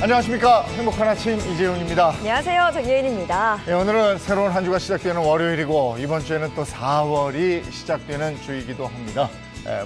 안녕하십니까. 행복한 아침 이재용입니다. 안녕하세요. 정예인입니다. 네, 오늘은 새로운 한 주가 시작되는 월요일이고 이번 주에는 또 4월이 시작되는 주이기도 합니다.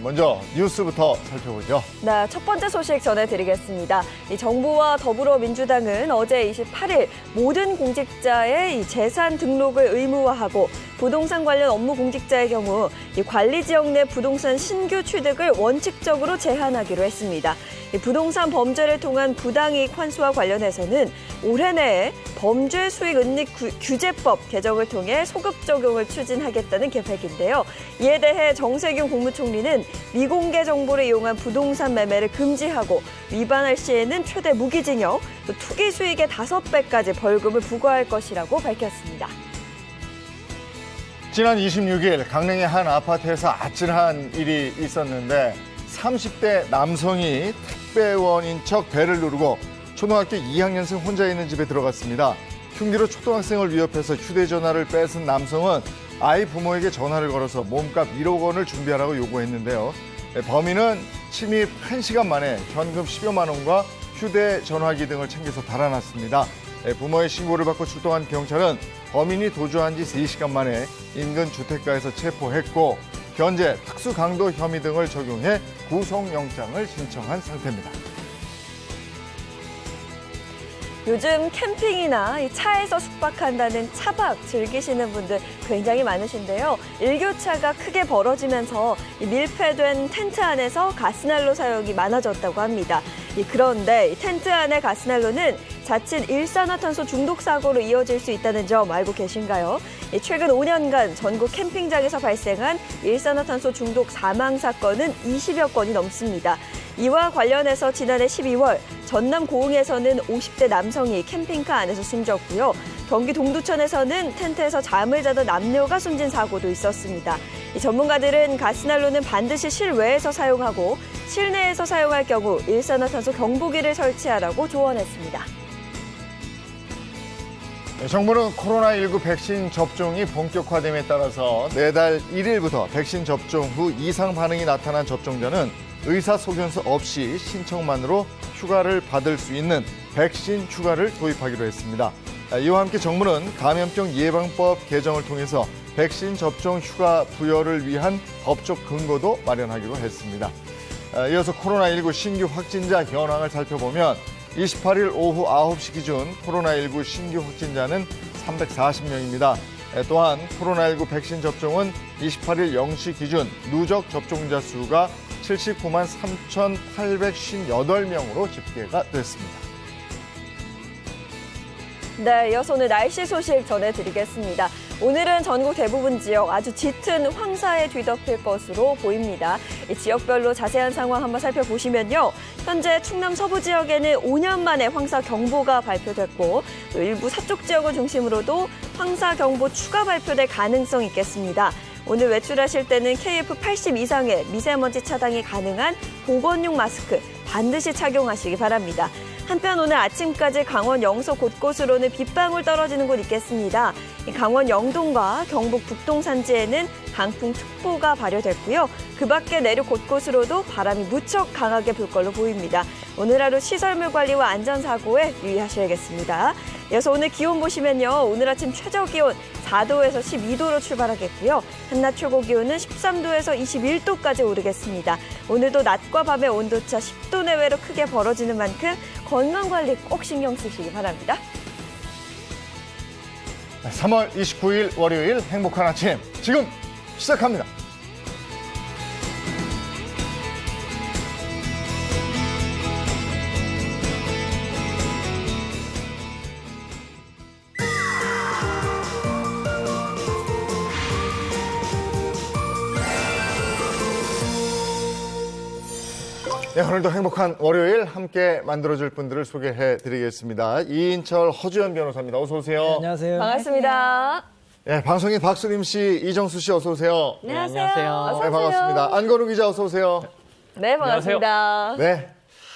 먼저 뉴스부터 살펴보죠. 네, 첫 번째 소식 전해드리겠습니다. 이 정부와 더불어민주당은 어제 28일 모든 공직자의 이 재산 등록을 의무화하고 부동산 관련 업무 공직자의 경우 이 관리 지역 내 부동산 신규 취득을 원칙적으로 제한하기로 했습니다. 이 부동산 범죄를 통한 부당이익 환수와 관련해서는 올해 내에 범죄 수익 은닉 규제법 개정을 통해 소급 적용을 추진하겠다는 계획인데요. 이에 대해 정세균 국무총리는 미공개 정보를 이용한 부동산 매매를 금지하고 위반할 시에는 최대 무기징역, 또 투기 수익의 5배까지 벌금을 부과할 것이라고 밝혔습니다. 지난 26일 강릉의 한 아파트에서 아찔한 일이 있었는데 30대 남성이 택배원인 척 벨을 누르고 초등학교 2학년생 혼자 있는 집에 들어갔습니다. 흉기로 초등학생을 위협해서 휴대전화를 뺏은 남성은 아이 부모에게 전화를 걸어서 몸값 1억 원을 준비하라고 요구했는데요. 범인은 침입 1시간 만에 현금 10여만 원과 휴대전화기 등을 챙겨서 달아났습니다. 부모의 신고를 받고 출동한 경찰은 범인이 도주한 지 3시간 만에 인근 주택가에서 체포했고 현재 특수강도 혐의 등을 적용해 구속영장을 신청한 상태입니다. 요즘 캠핑이나 이 차에서 숙박한다는 차박 즐기시는 분들 굉장히 많으신데요. 일교차가 크게 벌어지면서 이 밀폐된 텐트 안에서 가스난로 사용이 많아졌다고 합니다. 그런데 이 텐트 안의 가스난로는 자칫 일산화탄소 중독 사고로 이어질 수 있다는 점 알고 계신가요? 최근 5년간 전국 캠핑장에서 발생한 일산화탄소 중독 사망 사건은 20여 건이 넘습니다. 이와 관련해서 지난해 12월 전남 고흥에서는 50대 남성이 캠핑카 안에서 숨졌고요. 경기 동두천에서는 텐트에서 잠을 자던 남녀가 숨진 사고도 있었습니다. 전문가들은 가스난로는 반드시 실외에서 사용하고 실내에서 사용할 경우 일산화탄소 경보기를 설치하라고 조언했습니다. 정부는 코로나19 백신 접종이 본격화됨에 따라서 내달 1일부터 백신 접종 후 이상 반응이 나타난 접종자는 의사소견서 없이 신청만으로 휴가를 받을 수 있는 백신 휴가를 도입하기로 했습니다. 이와 함께 정부는 감염병 예방법 개정을 통해서 백신 접종 휴가 부여를 위한 법적 근거도 마련하기로 했습니다. 이어서 코로나19 신규 확진자 현황을 살펴보면 28일 오후 9시 기준 코로나19 신규 확진자는 340명입니다. 또한 코로나19 백신 접종은 28일 0시 기준 누적 접종자 수가 79만 3,858명으로 집계가 됐습니다. 네, 이어서 오늘 날씨 소식 전해드리겠습니다. 오늘은 전국 대부분 지역 아주 짙은 황사에 뒤덮일 것으로 보입니다. 이 지역별로 자세한 상황 한번 살펴보시면요. 현재 충남 서부 지역에는 5년 만에 황사 경보가 발표됐고 또 일부 서쪽 지역을 중심으로도 황사 경보 추가 발표될 가능성이 있겠습니다. 오늘 외출하실 때는 KF80 이상의 미세먼지 차단이 가능한 보건용 마스크 반드시 착용하시기 바랍니다. 한편 오늘 아침까지 강원 영서 곳곳으로는 빗방울 떨어지는 곳 있겠습니다. 강원 영동과 경북 북동 산지에는 강풍특보가 발효됐고요. 그 밖에 내륙 곳곳으로도 바람이 무척 강하게 불 걸로 보입니다. 오늘 하루 시설물 관리와 안전사고에 유의하셔야겠습니다. 이어서 오늘 기온 보시면요. 오늘 아침 최저 기온 4도에서 12도로 출발하겠고요. 한낮 최고 기온은 13도에서 21도까지 오르겠습니다. 오늘도 낮과 밤의 온도차 10도 내외로 크게 벌어지는 만큼 건강관리 꼭 신경 쓰시기 바랍니다. 3월 29일 월요일 행복한 아침 지금 시작합니다. 네, 오늘도 행복한 월요일 함께 만들어줄 분들을 소개해드리겠습니다. 이인철, 허주연 변호사입니다. 어서 오세요. 네, 안녕하세요. 반갑습니다. 네, 방송인 박수림 씨, 이정수 씨 어서 오세요. 안녕하세요. 안녕하세요. 어서 네, 오세요. 반갑습니다. 안건우 기자 어서 오세요. 네, 반갑습니다. 네.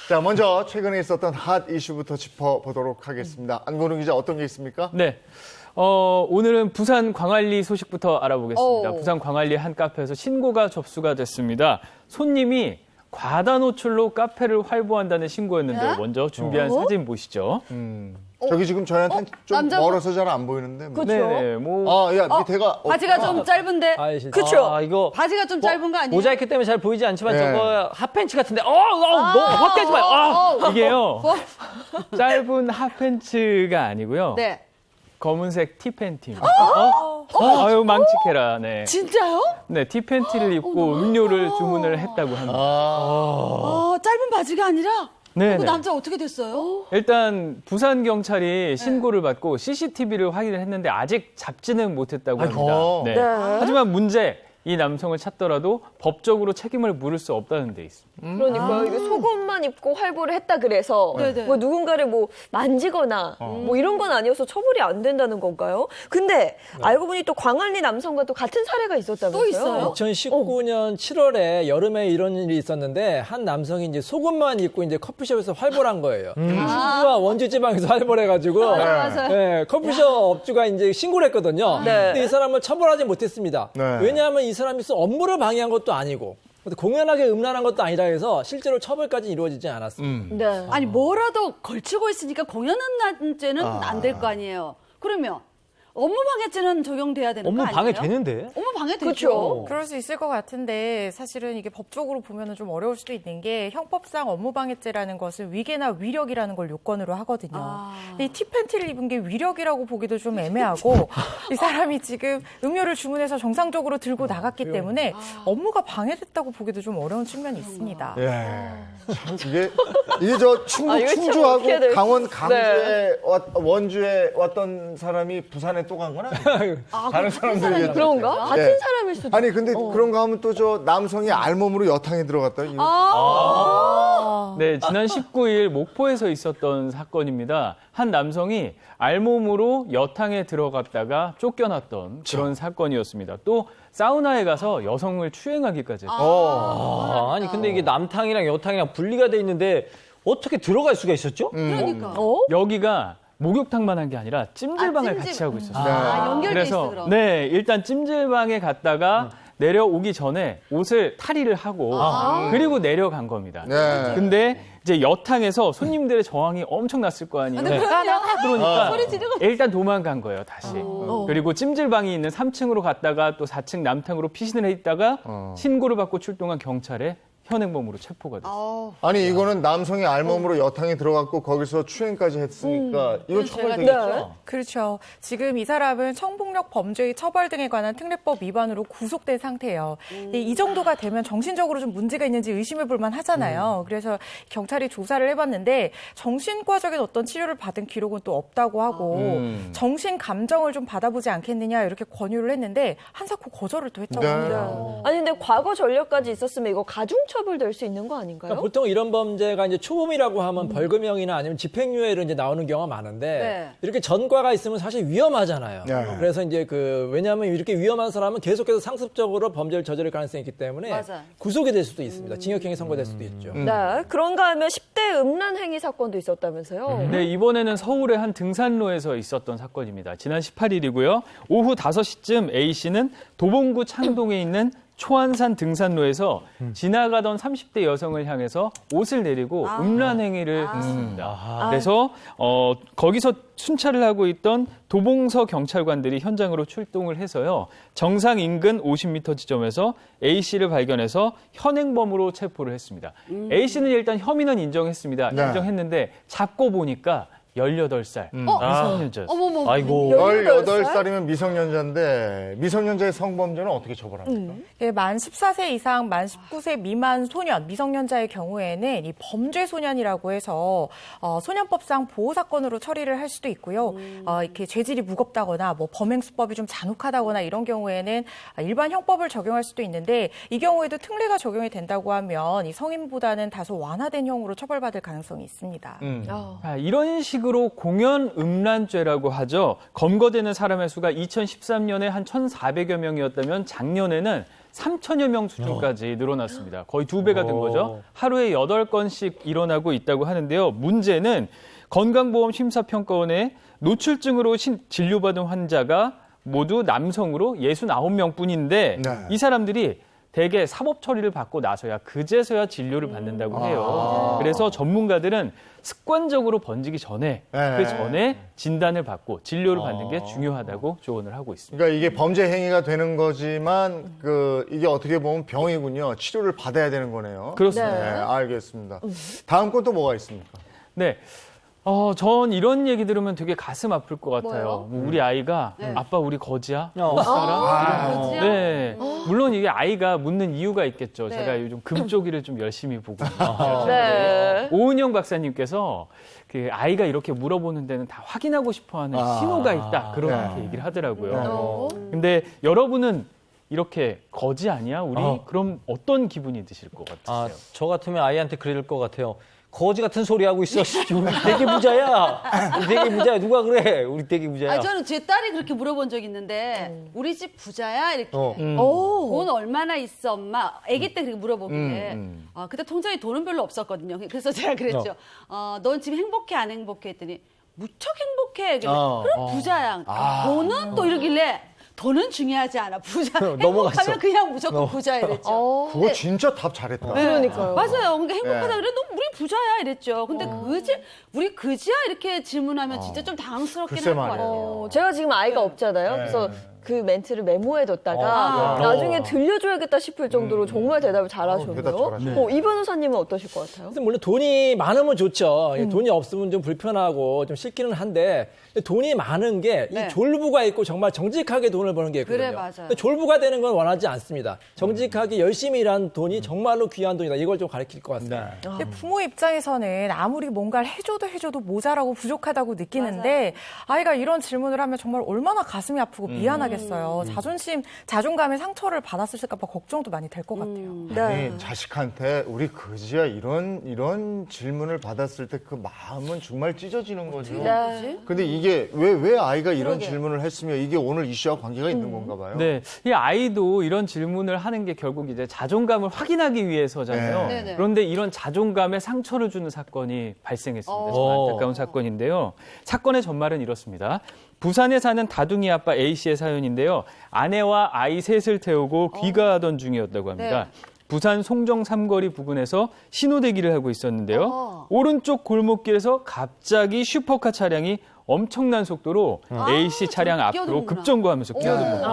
자, 먼저 최근에 있었던 핫 이슈부터 짚어보도록 하겠습니다. 안건웅 기자, 어떤 게 있습니까? 네. 오늘은 부산 광안리 소식부터 알아보겠습니다. 오. 부산 광안리 한 카페에서 신고가 접수가 됐습니다. 손님이 과다 노출로 카페를 활보한다는 신고였는데요. 네? 먼저 준비한 사진 보시죠. 저기 지금 저희한테 좀 남자분? 멀어서 잘 안 보이는데. 뭐. 그쵸? 네네. 뭐 아, 야, 밑에가. 바지가 좀 짧은데 그쵸? 아, 이거 바지가 좀 짧은 거 아니에요? 모자이크 때문에 잘 보이지 않지만 네. 저거 핫팬츠 같은데 너무 헛되지 마요. 이게요. 짧은 핫팬츠가 아니고요. 네. 검은색 티팬티입니다. 아유 망측해라. 네. 진짜요? 네, 티팬티를 입고 음료를 주문을 했다고 합니다. 짧은 바지가 아니라 네. 그 남자 어떻게 됐어요? 일단 부산 경찰이 신고를 받고 CCTV를 확인을 했는데 아직 잡지는 못했다고 합니다. 네. 하지만 문제, 이 남성을 찾더라도 법적으로 책임을 물을 수 없다는 데 있습니다. 그러니까요. 이게 속옷만 입고 활보를 했다 그래서 네네. 뭐 누군가를 뭐 만지거나 뭐 이런 건 아니어서 처벌이 안 된다는 건가요? 근데 알고 보니 또 광안리 남성과 또 같은 사례가 있었다면서요? 또 있어요? 2019년 7월에 여름에 이런 일이 있었는데 한 남성이 이제 속옷만 입고 이제 커피숍에서 활보를 한 거예요. 충주와 원주 지방에서 활보를 해가지고 맞아요. 네, 커피숍 업주가 이제 신고를 했거든요. 네. 근데 이 사람을 처벌하지 못했습니다. 네. 왜냐하면 이 사람이 업무를 방해한 것도 아니고 공연하게 음란한 것도 아니라 해서 실제로 처벌까지 이루어지지 않았습니다. 네. 아니 뭐라도 걸치고 있으니까 공연한죄는 안 될 거 아니에요. 그러면 업무방해죄는 적용돼야 되는 거 업무 아니에요? 방해 되는데? 업무방해 되죠. 그렇죠. 그럴 수 있을 것 같은데 사실은 이게 법적으로 보면은 좀 어려울 수도 있는 게 형법상 업무방해죄라는 것은 위계나 위력이라는 걸 요건으로 하거든요. 근데 이 티팬티를 입은 게 위력이라고 보기도 좀 애매하고 이 사람이 지금 음료를 주문해서 정상적으로 들고 나갔기 때문에 업무가 방해됐다고 보기도 좀 어려운 측면이 있습니다. 예. 참 이게 저 충북 이거 참 충주하고 어떻게 될지. 강원 강주에 원주에 왔던 사람이 부산에 또 간 건 아니에요? 다른 사람들이 그런가? 같은 예. 사람일 수도. 아니 근데 그런가 하면 또 저 남성이 알몸으로 여탕에 들어갔다. 이거. 네, 지난 19일 목포에서 있었던 사건입니다. 한 남성이 알몸으로 여탕에 들어갔다가 쫓겨났던 그런 사건이었습니다. 또 사우나에 가서 여성을 추행하기까지 했어요. 아니 근데 이게 남탕이랑 여탕이랑 분리가 돼 있는데 어떻게 들어갈 수가 있었죠? 그러니까. 여기가 목욕탕만 한 게 아니라 찜질방을 찜질. 같이 하고 있었어요. 연결돼 있어 그래서 그럼. 네, 일단 찜질방에 갔다가 내려오기 전에 옷을 탈의를 하고 그리고 내려간 겁니다. 네. 근데 이제 여탕에서 손님들의 저항이 엄청 났을 거 아니에요. 그러니까 일단 도망간 거예요, 다시. 그리고 찜질방이 있는 3층으로 갔다가 또 4층 남탕으로 피신을 해 있다가 신고를 받고 출동한 경찰에 현행범으로 체포가 됐어요. 아니 이거는 남성이 알몸으로 여탕에 들어갔고 거기서 추행까지 했으니까 이건 처벌되겠죠. 그렇죠. 지금 이 사람은 성폭력 범죄의 처벌 등에 관한 특례법 위반으로 구속된 상태예요. 근데 이 정도가 되면 정신적으로 좀 문제가 있는지 의심해 볼 만하잖아요. 그래서 경찰이 조사를 해봤는데 정신과적인 어떤 치료를 받은 기록은 또 없다고 하고 정신 감정을 좀 받아보지 않겠느냐 이렇게 권유를 했는데 한사코 거절을 또 했다고 합니다. 아니 근데 과거 전력까지 있었으면 이거 가중처벌 될 수 있는 거 아닌가요? 그러니까 보통 이런 범죄가 이제 초범이라고 하면 벌금형이나 아니면 집행유예로 이제 나오는 경우가 많은데 네. 이렇게 전과가 있으면 사실 위험하잖아요. 네. 그래서 이제 왜냐하면 이렇게 위험한 사람은 계속해서 상습적으로 범죄를 저지를 가능성이 있기 때문에 맞아요. 구속이 될 수도 있습니다. 징역형이 선고될 수도 있죠. 네. 그런가 하면 10대 음란 행위 사건도 있었다면서요? 네, 이번에는 서울의 한 등산로에서 있었던 사건입니다. 지난 18일이고요. 오후 5시쯤 A씨는 도봉구 창동에 있는 초안산 등산로에서 지나가던 30대 여성을 향해서 옷을 내리고 음란 행위를 했습니다. 그래서 거기서 순찰을 하고 있던 도봉서 경찰관들이 현장으로 출동을 해서요. 정상 인근 50m 지점에서 A씨를 발견해서 현행범으로 체포를 했습니다. A씨는 일단 혐의는 인정했습니다. 네. 인정했는데 잡고 보니까 18살 미성년자였어요. 어머머. 아이고. 18살이면 미성년자인데 미성년자의 성범죄는 어떻게 처벌합니까? 예, 만 14세 이상, 만 19세 미만 소년, 미성년자의 경우에는 이 범죄 소년이라고 해서 소년법상 보호 사건으로 처리를 할 수도 있고요. 이렇게 죄질이 무겁다거나 뭐 범행 수법이 좀 잔혹하다거나 이런 경우에는 일반 형법을 적용할 수도 있는데 이 경우에도 특례가 적용이 된다고 하면 이 성인보다는 다소 완화된 형으로 처벌받을 가능성이 있습니다. 이런 식으로 공연 음란죄라고 하죠. 검거되는 사람의 수가 2013년에 한 1,400여 명이었다면 작년에는 3천여 명 수준까지 늘어났습니다. 거의 2배가 된 거죠. 하루에 8건씩 일어나고 있다고 하는데요. 문제는 건강보험심사평가원에 노출증으로 진료받은 환자가 모두 남성으로 69명뿐인데 네. 이 사람들이 대개 사법 처리를 받고 나서야 그제서야 진료를 받는다고 해요. 그래서 전문가들은 습관적으로 번지기 전에 네. 그 전에 진단을 받고 진료를 받는 게 중요하다고 조언을 하고 있습니다. 그러니까 이게 범죄 행위가 되는 거지만 이게 어떻게 보면 병이군요. 치료를 받아야 되는 거네요. 그렇습니다. 네, 알겠습니다. 다음 건 또 뭐가 있습니까? 네. 전 이런 얘기 들으면 되게 가슴 아플 것 같아요. 뭐 우리 아이가 아빠 우리 거지야? 못 살아? 거지야? 네. 물론 이게 아이가 묻는 이유가 있겠죠. 네. 제가 요즘 금쪽이를 좀 열심히 보고 있어요. 네. 오은영 박사님께서 그 아이가 이렇게 물어보는 데는 다 확인하고 싶어하는 신호가 있다. 그렇게 얘기를 하더라고요. 근데 여러분은 이렇게 거지 아니야? 우리? 그럼 어떤 기분이 드실 것 같으세요? 저 같으면 아이한테 그럴 것 같아요. 거지 같은 소리 하고 있어. 우리 되게 부자야. 우리 되게 부자야. 누가 그래? 우리 되게 부자야. 저는 제 딸이 그렇게 물어본 적 있는데 우리 집 부자야 이렇게. 오. 돈 얼마나 있어 엄마? 아기 때 그렇게 물어보길래 그때 통장에 돈은 별로 없었거든요. 그래서 제가 그랬죠. 넌 지금 행복해 안 행복해 했더니 무척 행복해. 그럼 부자야. 돈은 또 이러길래 돈은 중요하지 않아. 부자 넘어갔어. 행복하면 그냥 무조건 부자 이랬죠. 그거 진짜 답 잘했다. 그러니까요. 맞아요. 그러니까 행복하다 그래. 너 우리 부자야 이랬죠. 근데 우리 그지야 이렇게 질문하면 진짜 좀 당황스럽긴 글쎄 할 것 말이에요. 같아요. 제가 지금 아이가 없잖아요. 그래서 그 멘트를 메모해뒀다가 나중에 들려줘야겠다 싶을 정도로 정말 대답을 대답 잘하셨고요. 잘하시네. 이 변호사님은 어떠실 것 같아요? 근데 물론 돈이 많으면 좋죠. 돈이 없으면 좀 불편하고 좀 싫기는 한데 근데 돈이 많은 게 이 네. 졸부가 있고 정말 정직하게 돈을 버는 게 있거든요. 그래, 맞아요. 근데 졸부가 되는 건 원하지 않습니다. 정직하게 열심히 일한 돈이 정말로 귀한 돈이다. 이걸 좀 가르칠 것 같습니다. 근데 부모 입장에서는 아무리 뭔가를 해줘도 모자라고 부족하다고 느끼는데 아이가 이런 질문을 하면 정말 얼마나 가슴이 아프고 미안하겠어요. 자존감의 상처를 받았을까 봐 걱정도 많이 될 것 같아요. 네. 아니, 자식한테 우리 거지야 이런 질문을 받았을 때 그 마음은 정말 찢어지는 거죠. 네. 근데 이게 왜 아이가 이런 질문을 했으며 이게 오늘 이슈와 관계가 있는 건가 봐요. 네, 이 아이도 이런 질문을 하는 게 결국 이제 자존감을 확인하기 위해서잖아요. 네. 네네. 그런데 이런 자존감에 상처를 주는 사건이 발생했습니다. 정말 안타까운 사건인데요. 사건의 전말은 이렇습니다. 부산에 사는 다둥이 아빠 A 씨의 사연인데요. 아내와 아이 셋을 태우고 귀가하던 중이었다고 합니다. 네. 부산 송정 삼거리 부근에서 신호대기를 하고 있었는데요. 오른쪽 골목길에서 갑자기 슈퍼카 차량이 엄청난 속도로 A 씨 차량 앞으로 끼어드는구나. 급정거하면서 끼어듭니다.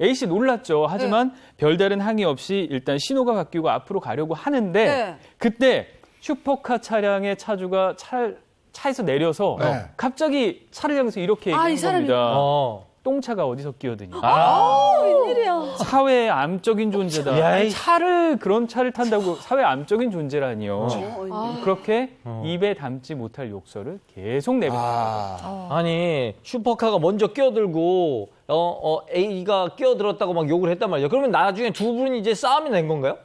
A 씨 놀랐죠. 하지만 별다른 항의 없이 일단 신호가 바뀌고 앞으로 가려고 하는데 네. 그때 슈퍼카 차량의 차주가 차에서 내려서 네. 갑자기 차를 향해서 이렇게 이 얘기한 사람이- 겁니다. 똥차가 어디서 끼어드니? 웬일이야. 사회의 암적인 존재다. 야, 아니, 이- 그런 차를 탄다고 사회 암적인 존재라니요. 그렇게 입에 담지 못할 욕설을 계속 내뱉었다. 아니 슈퍼카가 먼저 끼어들고 A가 끼어들었다고 막 욕을 했단 말이에요. 그러면 나중에 두 분이 이제 싸움이 난 건가요?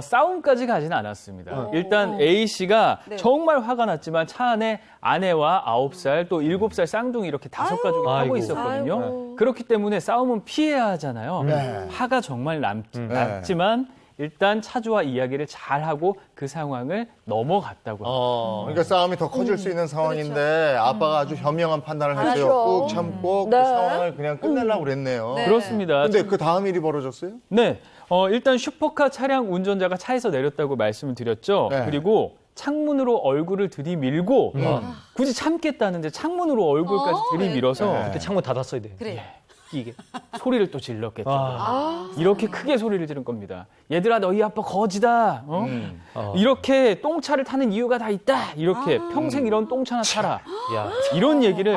싸움까지 가지는 않았습니다. 일단 A 씨가 정말 화가 났지만 차 안에 아내와 9살 또 7살 쌍둥이 이렇게 5가족이 타고 아이고. 있었거든요. 그렇기 때문에 싸움은 피해야 하잖아요. 네. 화가 정말 났지만 일단 차주와 이야기를 잘하고 그 상황을 넘어갔다고 합니다. 그러니까 싸움이 더 커질 수 있는 상황인데 아빠가 아주 현명한 판단을 해서 잘하죠. 꾹 참고 네. 그 상황을 그냥 끝내려고 그랬네요. 그렇습니다. 근데 그 다음 일이 벌어졌어요? 네. 일단 슈퍼카 차량 운전자가 차에서 내렸다고 말씀을 드렸죠. 네. 그리고 창문으로 얼굴을 들이밀고 굳이 참겠다는데 창문으로 얼굴까지 들이밀어서 네. 그때 창문 닫았어야 돼. 그래. 이게 소리를 또 질렀겠죠. 이렇게 크게 소리를 지른 겁니다. 얘들아 너희 아빠 거지다. 이렇게 똥차를 타는 이유가 다 있다. 이렇게 평생 이런 똥차나 타라. 야. 이런 얘기를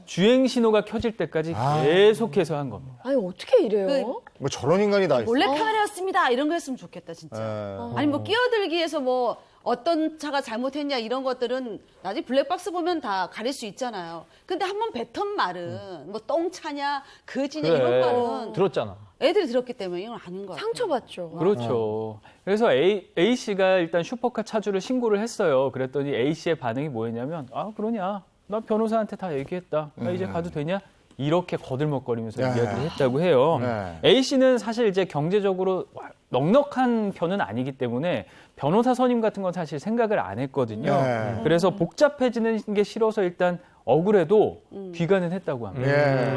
주행 신호가 켜질 때까지 계속해서 한 겁니다. 아니 어떻게 이래요? 뭐 저런 인간이 다 있어. 몰래 카메라였습니다. 이런 거 했으면 좋겠다 진짜. 아니 뭐 끼어들기에서 뭐 어떤 차가 잘못했냐 이런 것들은 나중에 블랙박스 보면 다 가릴 수 있잖아요. 근데 한번 뱉은 말은 뭐 똥차냐 거지냐 이런 말은 들었잖아. 애들이 들었기 때문에 이건 아닌 것 같아요. 상처받죠. 그렇죠. 그래서 A 씨가 일단 슈퍼카 차주를 신고를 했어요. 그랬더니 A 씨의 반응이 뭐였냐면 그러냐. 나 변호사한테 다 얘기했다. 나 이제 가도 되냐? 이렇게 거들먹거리면서 네. 이야기를 했다고 해요. 네. A 씨는 사실 이제 경제적으로 넉넉한 편은 아니기 때문에 변호사 선임 같은 건 사실 생각을 안 했거든요. 네. 그래서 복잡해지는 게 싫어서 일단 억울해도 귀가는 했다고 합니다. 예.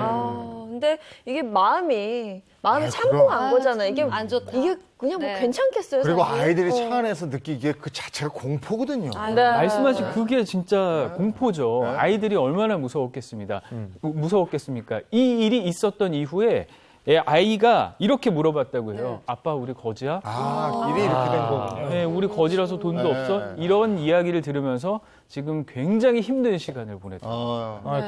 근데 이게 마음이 참고 그럼. 간 거잖아요. 이게 안 좋다. 이게 그냥 뭐 네. 괜찮겠어요. 그리고 사실? 아이들이 차 안에서 느끼기에 그 자체가 공포거든요. 네. 말씀하신 그게 진짜 공포죠. 아이들이 얼마나 무서웠겠습니까? 이 일이 있었던 이후에 아이가 이렇게 물어봤다고 해요. 아빠 우리 거지야? 일이 이렇게 된 거군요. 네, 우리 거지라서 돈도 네. 없어? 이런 이야기를 들으면서 지금 굉장히 힘든 시간을 보냈다.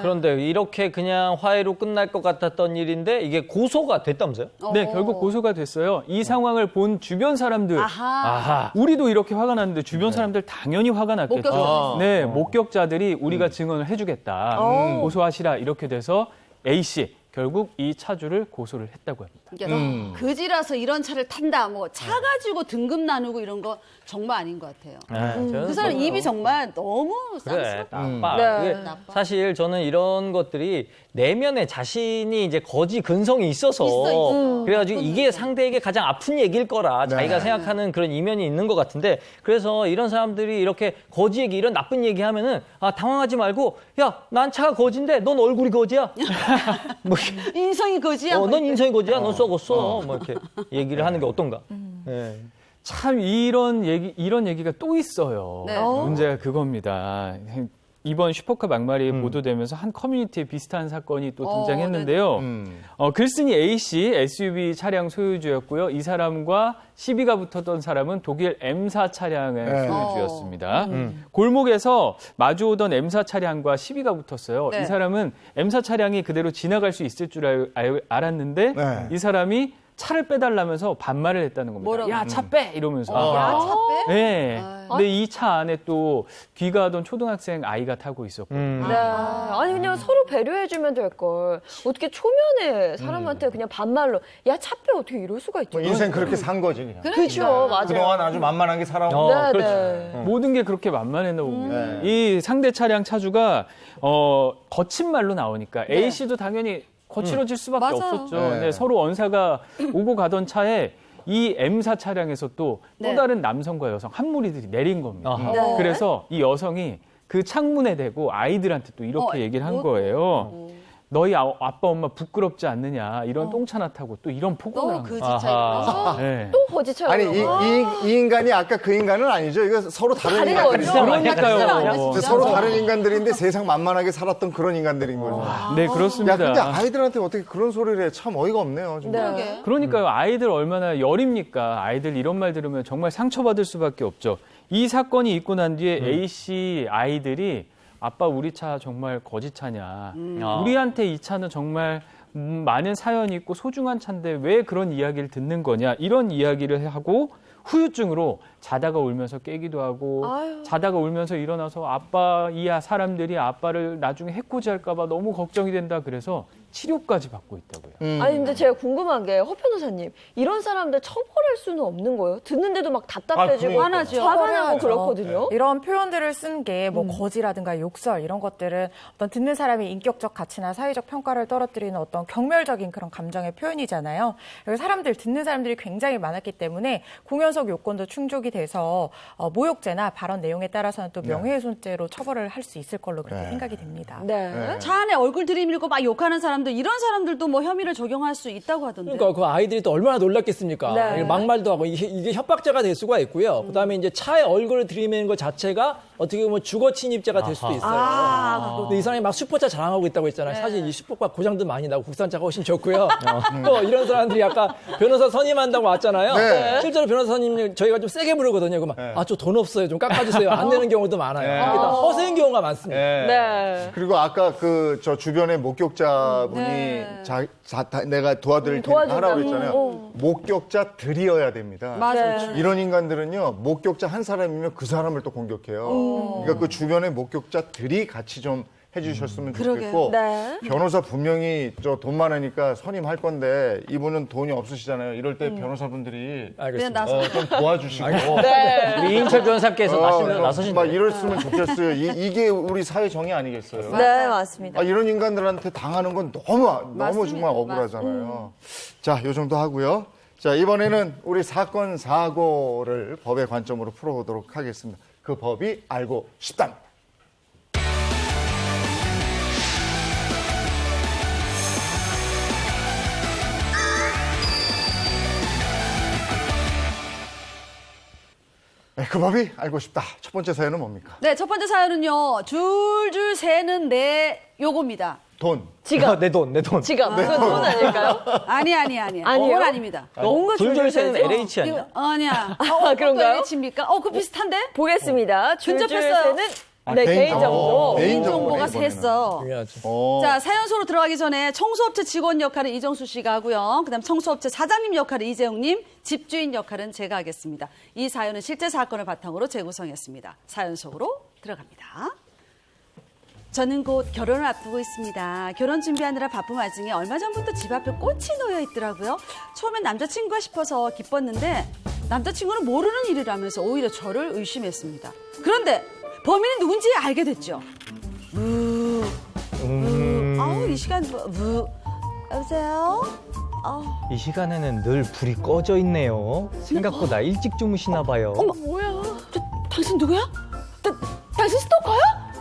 그런데 이렇게 그냥 화해로 끝날 것 같았던 일인데 이게 고소가 됐다면서요? 네, 결국 고소가 됐어요. 이 상황을 본 주변 사람들. 아하. 우리도 이렇게 화가 났는데 주변 사람들 당연히 화가 났겠죠. 목격자. 네, 목격자들이 우리가 증언을 해주겠다. 고소하시라 이렇게 돼서 A 씨 결국 이 차주를 고소를 했다고 합니다. 그러니까 그지라서 이런 차를 탄다. 뭐 차 가지고 등급 나누고 이런 거 정말 아닌 것 같아요. 그 사람 입이 정말 너무 그래, 쌍스럽다. 나빠. 네. 그게 사실 저는 이런 것들이 내면에 자신이 이제 거지 근성이 있어서 그래가지고 이게 상대에게 가장 아픈 얘기일 거라 자기가 생각하는 그런 이면이 있는 것 같은데 그래서 이런 사람들이 이렇게 거지 얘기, 이런 나쁜 얘기 하면은 당황하지 말고 야, 난 차가 거지인데 넌 얼굴이 거지야. 뭐, 인성이 거지야. 넌 인성이 거지야. 넌 썩었어. 뭐 이렇게 얘기를 하는 게 어떤가. 네. 참 이런 얘기가 또 있어요. 네. 문제가 그겁니다. 이번 슈퍼카 막말이 보도되면서 한 커뮤니티에 비슷한 사건이 또 등장했는데요. 글쓴이 A씨 SUV 차량 소유주였고요. 이 사람과 시비가 붙었던 사람은 독일 M사 차량의 소유주였습니다. 골목에서 마주오던 M사 차량과 시비가 붙었어요. 네. 이 사람은 M사 차량이 그대로 지나갈 수 있을 줄 알았는데 이 사람이 차를 빼달라면서 반말을 했다는 겁니다. 뭐라고? 야, 차 빼! 이러면서. 야, 차 빼? 네. 근데 이 차 안에 또 귀가하던 초등학생 아이가 타고 있었고. 네. 아니 그냥 서로 배려해주면 될 걸. 어떻게 초면에 사람한테 그냥 반말로 야 차 빼 어떻게 이럴 수가 있죠? 뭐 인생 그렇게 산 거지 그냥. 그렇죠, 맞아요. 그동안 아주 만만하게 살아온 네, 그렇죠. 네. 모든 게 그렇게 만만했나 봅니다. 이 상대 차량 차주가 거친 말로 나오니까 A 씨도 당연히 거칠어질 수밖에 맞아요. 없었죠. 네. 네, 서로 언사가 오고 가던 차에 이 M사 차량에서 또 네. 다른 남성과 여성 한 무리들이 내린 겁니다. 아하. 네. 그래서 이 여성이 그 창문에 대고 아이들한테 또 이렇게 얘기를 한 거예요. 너희 아빠 엄마 부끄럽지 않느냐 이런 똥차나 타고 또 이런 폭언을 너 한 거예요. 거지 차이라서. 네. 또 거지처럼. 아니 이 인간이 아까 그 인간은 아니죠. 이거 서로 다른 다른 인간들이죠. 거죠. 그러니까요. 서로 다른 인간들인데 세상 만만하게 살았던 그런 인간들인 거죠. 네, 야, 그렇습니다. 근데 아이들한테 어떻게 그런 소리를 해? 참 어이가 없네요. 정말. 네. 그러니까요. 아이들 얼마나 열입니까? 아이들 이런 말 들으면 정말 상처받을 수밖에 없죠. 이 사건이 있고 난 뒤에 A씨 아이들이 아빠 우리 차 정말 거지차냐. 우리한테 이 차는 정말 많은 사연이 있고 소중한 차인데 왜 그런 이야기를 듣는 거냐. 이런 이야기를 하고 후유증으로 자다가 울면서 깨기도 하고 아유. 자다가 울면서 일어나서 사람들이 아빠를 나중에 해코지할까 봐 너무 걱정이 된다. 그래서 치료까지 받고 있다고요. 아니 근데 제가 궁금한 게 허 변호사님 이런 사람들 처벌할 수는 없는 거예요? 듣는데도 막 답답해지고 화나죠. 화가 나고 처벌해야죠. 그렇거든요. 이런 표현들을 쓴 게 뭐 거지라든가 욕설 이런 것들은 어떤 듣는 사람의 인격적 가치나 사회적 평가를 떨어뜨리는 어떤 경멸적인 그런 감정의 표현이잖아요. 그래서 듣는 사람들이 굉장히 많았기 때문에 공연석 요건도 충족이 돼서 모욕죄나 발언 내용에 따라서는 또 명예훼손죄로 처벌을 할 수 있을 걸로 그렇게 생각이 됩니다. 네. 차 안에 얼굴 들이밀고 막 욕하는 사람들 이런 사람들도 뭐 혐의를 적용할 수 있다고 하던데. 그러니까 그 아이들이 또 얼마나 놀랐겠습니까? 네. 막말도 하고 이게 협박죄가 될 수가 있고요. 그다음에 이제 차에 얼굴을 들이미는 것 자체가 어떻게 보면 주거 침입죄가 될 수도 있어요. 근데 이 사람이 막 슈퍼차 자랑하고 있다고 했잖아요. 사실 이 슈퍼카 고장도 많이 나고 국산차가 훨씬 좋고요. 또 이런 사람들이 아까 변호사 선임한다고 왔잖아요. 네. 실제로 변호사 선임을 저희가 좀 세게 부르거든요. 그러면 저 돈 없어요. 좀 깎아주세요. 안 되는 경우도 많아요. 일단 허세인 경우가 많습니다. 네. 그리고 아까 저 주변에 목격자분이 내가 도와드릴 테니까 도와준다. 하라고 했잖아요. 목격자들이어야 됩니다. 맞아요. 이런 인간들은요, 목격자 한 사람이면 그 사람을 또 공격해요. 그러니까 그 주변의 목격자들이 같이 좀 해주셨으면 그러게요. 좋겠고 네. 변호사 분명히 저 돈 많으니까 선임할 건데 이분은 돈이 없으시잖아요. 이럴 때 변호사분들이 그냥 알겠습니다. 나서 좀 도와주시고 우리 이인철 변호사께서 좀 나서신 막 이랬으면 좋겠어요. 이게 우리 사회 정의 아니겠어요? 네, 맞습니다. 이런 인간들한테 당하는 건 너무 맞습니다. 정말 억울하잖아요. 자, 요 정도 하고요. 자, 이번에는 우리 사건 사고를 법의 관점으로 풀어보도록 하겠습니다. 그 법이 알고 싶답니다. 네, 그 법이 알고 싶다. 첫 번째 사연은 뭡니까? 네, 첫 번째 사연은요. 줄줄 새는 내 요겁니다. 돈. 지갑. 내 돈. 지갑. 그건 돈 아닐까요? 아니. 아니에요? 그건 아닙니다. 뭔가 줄줄 줄줄 새는 새죠? LH 아니야? 아니야. 그런가요? LH입니까? 그거 비슷한데? 보겠습니다. 줄줄 근접했어요. 새는 네, 개인정보. 개인정보가 이번에는. 샜어. 중요하죠. 자, 사연소로 들어가기 전에 청소업체 직원 역할은 이정수 씨가 하고요. 그다음 청소업체 사장님 역할은 이재용님, 집주인 역할은 제가 하겠습니다. 이 사연은 실제 사건을 바탕으로 재구성했습니다. 사연 속으로 들어갑니다. 저는 곧 결혼을 앞두고 있습니다. 결혼 준비하느라 바쁜 와중에 얼마 전부터 집 앞에 꽃이 놓여 있더라고요. 처음엔 남자친구가 싶어서 기뻤는데 남자친구는 모르는 일이라면서 오히려 저를 의심했습니다. 그런데 범인이 누군지 알게 됐죠. 아우, 이 시간 여보세요? 이 시간에는 늘 불이 꺼져 있네요. 생각보다 일찍 주무시나 봐요. 어머, 뭐야? 당신 누구야? 당신 스토커야?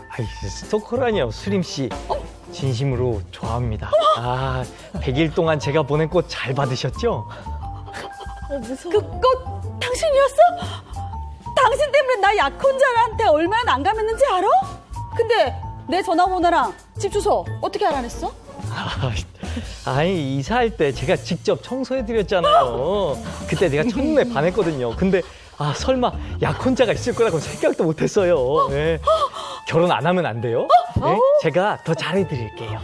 아이, 스토커라니요, 수림 씨. 진심으로 좋아합니다. 100일 동안 제가 보낸 꽃 잘 받으셨죠? 그 꽃 당신이었어? 당신 때문에 나 약혼자한테 얼마나 난감했는지 알아? 근데 내 전화번호랑 집 주소 어떻게 알아냈어? 아니, 이사할 때 제가 직접 청소해드렸잖아요. 그때 내가 첫눈에 반했거든요. 근데 설마 약혼자가 있을 거라고 생각도 못했어요. 네. 결혼 안 하면 안 돼요? 네? 제가 더 잘해드릴게요.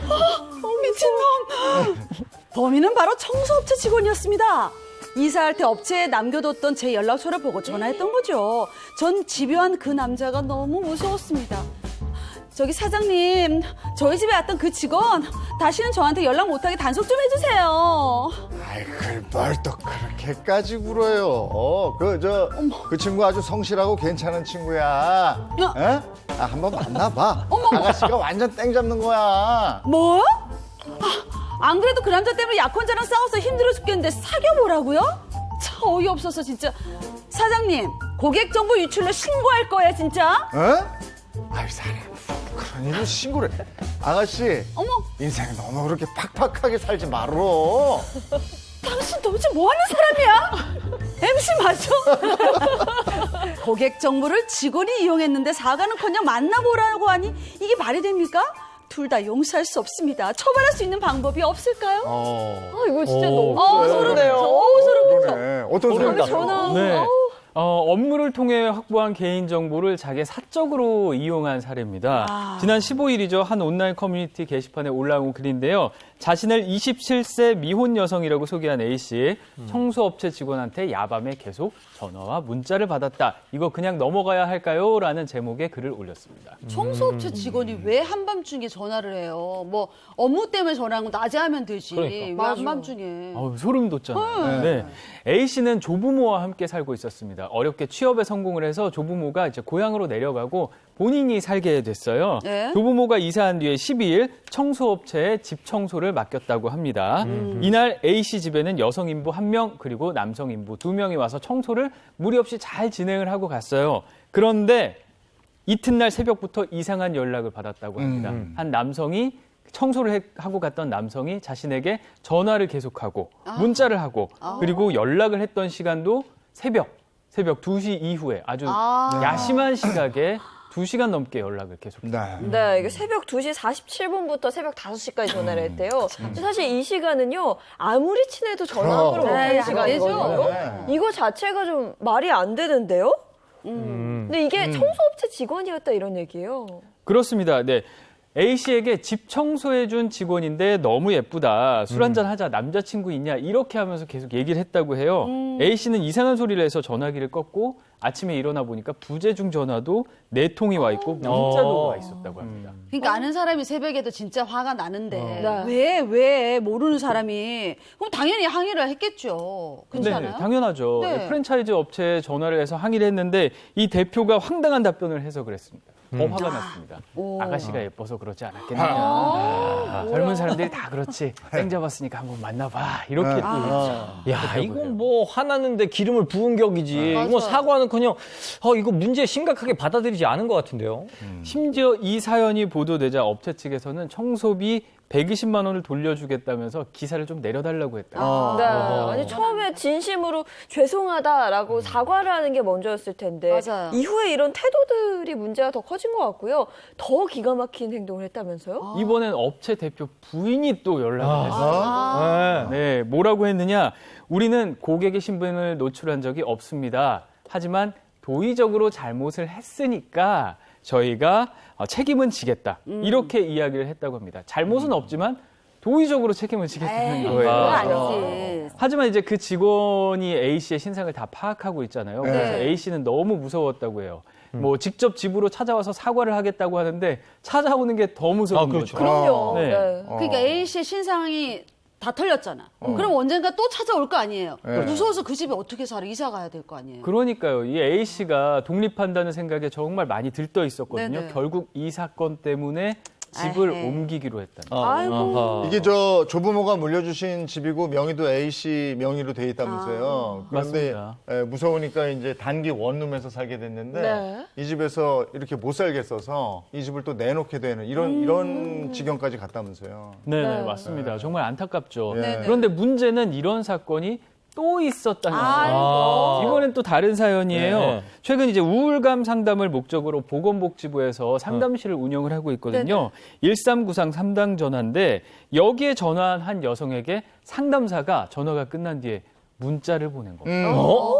미친놈! 범인은 바로 청소업체 직원이었습니다. 이사할 때 업체에 남겨뒀던 제 연락처를 보고 전화했던 거죠. 전 집요한 그 남자가 너무 무서웠습니다. 저기 사장님, 저희 집에 왔던 그 직원 다시는 저한테 연락 못하게 단속 좀 해주세요. 아이, 그걸 뭘 또 그렇게까지 굴어요. 그 친구 아주 성실하고 괜찮은 친구야. 에? 한번 만나봐. 아가씨가 완전 땡 잡는 거야. 뭐? 안 그래도 그 남자 때문에 약혼자랑 싸워서 힘들어 죽겠는데 사귀어보라고요? 참 어이없어서 진짜. 사장님, 고객 정보 유출로 신고할 거야 진짜. 아이, 사람 그런 일로 신고를 해. 아가씨, 어머, 인생 너무 그렇게 팍팍하게 살지 말어. 당신 도대체 뭐하는 사람이야? MC 맞죠? 고객 정보를 직원이 이용했는데 사과는커녕 만나보라고 하니 이게 말이 됩니까? 둘 다 용서할 수 없습니다. 처벌할 수 있는 방법이 없을까요? 이거 진짜 너무 소름이네요. 소름. 그러네. 어떤 소리가 전화. 네. 업무를 통해 확보한 개인정보를 자기 사적으로 이용한 사례입니다. 지난 15일이죠. 한 온라인 커뮤니티 게시판에 올라온 글인데요. 자신을 27세 미혼 여성이라고 소개한 A씨, 청소업체 직원한테 야밤에 계속 전화와 문자를 받았다. 이거 그냥 넘어가야 할까요? 라는 제목의 글을 올렸습니다. 청소업체 직원이 왜 한밤중에 전화를 해요? 뭐 업무 때문에 전화한 거 낮에 하면 되지. 왜 한밤중에? 소름 돋잖아요. 네. A씨는 조부모와 함께 살고 있었습니다. 어렵게 취업에 성공을 해서 조부모가 이제 고향으로 내려가고 본인이 살게 됐어요. 네? 조부모가 이사한 뒤에 12일 청소업체에 집 청소를 맡겼다고 합니다. 이날 A씨 집에는 여성 인부 1명 그리고 남성 인부 2명이 와서 청소를 무리 없이 잘 진행을 하고 갔어요. 그런데 이튿날 새벽부터 이상한 연락을 받았다고 합니다. 한 남성이 청소를 하고 갔던 남성이 자신에게 전화를 계속하고 문자를 하고 그리고 연락을 했던 시간도 새벽 2시 이후에 아주 야심한 시각에 2시간 넘게 연락을 계속했어요. 네, 이게 새벽 2시 47분부터 새벽 5시까지 전화를 했대요. 근데 사실 이 시간은요, 아무리 친해도 전화를 못하는 시간이거든요. 이거 자체가 좀 말이 안 되는데요? 근데 이게 청소업체 직원이었다 이런 얘기예요. 그렇습니다. 네. A 씨에게 집 청소해준 직원인데 너무 예쁘다. 술 한잔 하자. 남자친구 있냐? 이렇게 하면서 계속 얘기를 했다고 해요. A 씨는 이상한 소리를 해서 전화기를 껐고 아침에 일어나 보니까 부재중 전화도 4통이 와 있고 문자도 와 있었다고 합니다. 그러니까 아는 사람이 새벽에도 진짜 화가 나는데 네. 왜 모르는 사람이 그럼 당연히 항의를 했겠죠. 그렇지 않아요? 당연하죠. 네. 프랜차이즈 업체에 전화를 해서 항의를 했는데 이 대표가 황당한 답변을 해서 그랬습니다. 더 화가 났습니다. 아가씨가 예뻐서 그러지 않았겠느냐. 젊은 사람들이 다 그렇지. 땡 잡았으니까 한번 만나봐. 이렇게 또. 야, 이건 뭐 화났는데 기름을 부은 격이지. 맞아. 뭐 사과는커녕 이거 문제 심각하게 받아들이지 않은 것 같은데요. 심지어 이 사연이 보도되자 업체 측에서는 청소비 120만 원을 돌려주겠다면서 기사를 좀 내려달라고 했다. 네. 아니 처음에 진심으로 죄송하다라고 사과를 하는 게 먼저였을 텐데 맞아요. 이후에 이런 태도들이 문제가 더 커진 것 같고요. 더 기가 막힌 행동을 했다면서요? 이번엔 업체 대표 부인이 또 연락을 했어요. 네, 뭐라고 했느냐? 우리는 고객의 신분을 노출한 적이 없습니다. 하지만 도의적으로 잘못을 했으니까 저희가 책임은 지겠다. 이렇게 이야기를 했다고 합니다. 잘못은 없지만 도의적으로 책임을 지겠다는 거예요. 그건 아니지. 하지만 이제 그 직원이 A 씨의 신상을 다 파악하고 있잖아요. 그래서 A 씨는 너무 무서웠다고 해요. 뭐 직접 집으로 찾아와서 사과를 하겠다고 하는데 찾아오는 게 더 무서운 거죠. 그럼요. 네. 네. 그러니까 A 씨의 신상이 다 털렸잖아. 그럼 언젠가 또 찾아올 거 아니에요. 무서워서 그 집에 어떻게 살아? 이사 가야 될 거 아니에요. 그러니까요. 이 A 씨가 독립한다는 생각에 정말 많이 들떠 있었거든요. 네네. 결국 이 사건 때문에 집을 에헤이. 옮기기로 했다. 아이고. 이게 저 조부모가 물려주신 집이고 명의도 A 씨 명의로 돼 있다면서요. 그런데 맞습니다. 무서우니까 이제 단기 원룸에서 살게 됐는데 네. 이 집에서 이렇게 못 살겠어서 이 집을 또 내놓게 되는 이런 지경까지 갔다면서요. 네, 맞습니다. 정말 안타깝죠. 네. 그런데 문제는 이런 사건이 또 있었다는 거예요. 아이고. 이번엔 또 다른 사연이에요. 네. 최근 이제 우울감 상담을 목적으로 보건복지부에서 상담실을 운영을 하고 있거든요. 1393 3당 전화인데 여기에 전화한 한 여성에게 상담사가 전화가 끝난 뒤에 문자를 보낸 겁니다.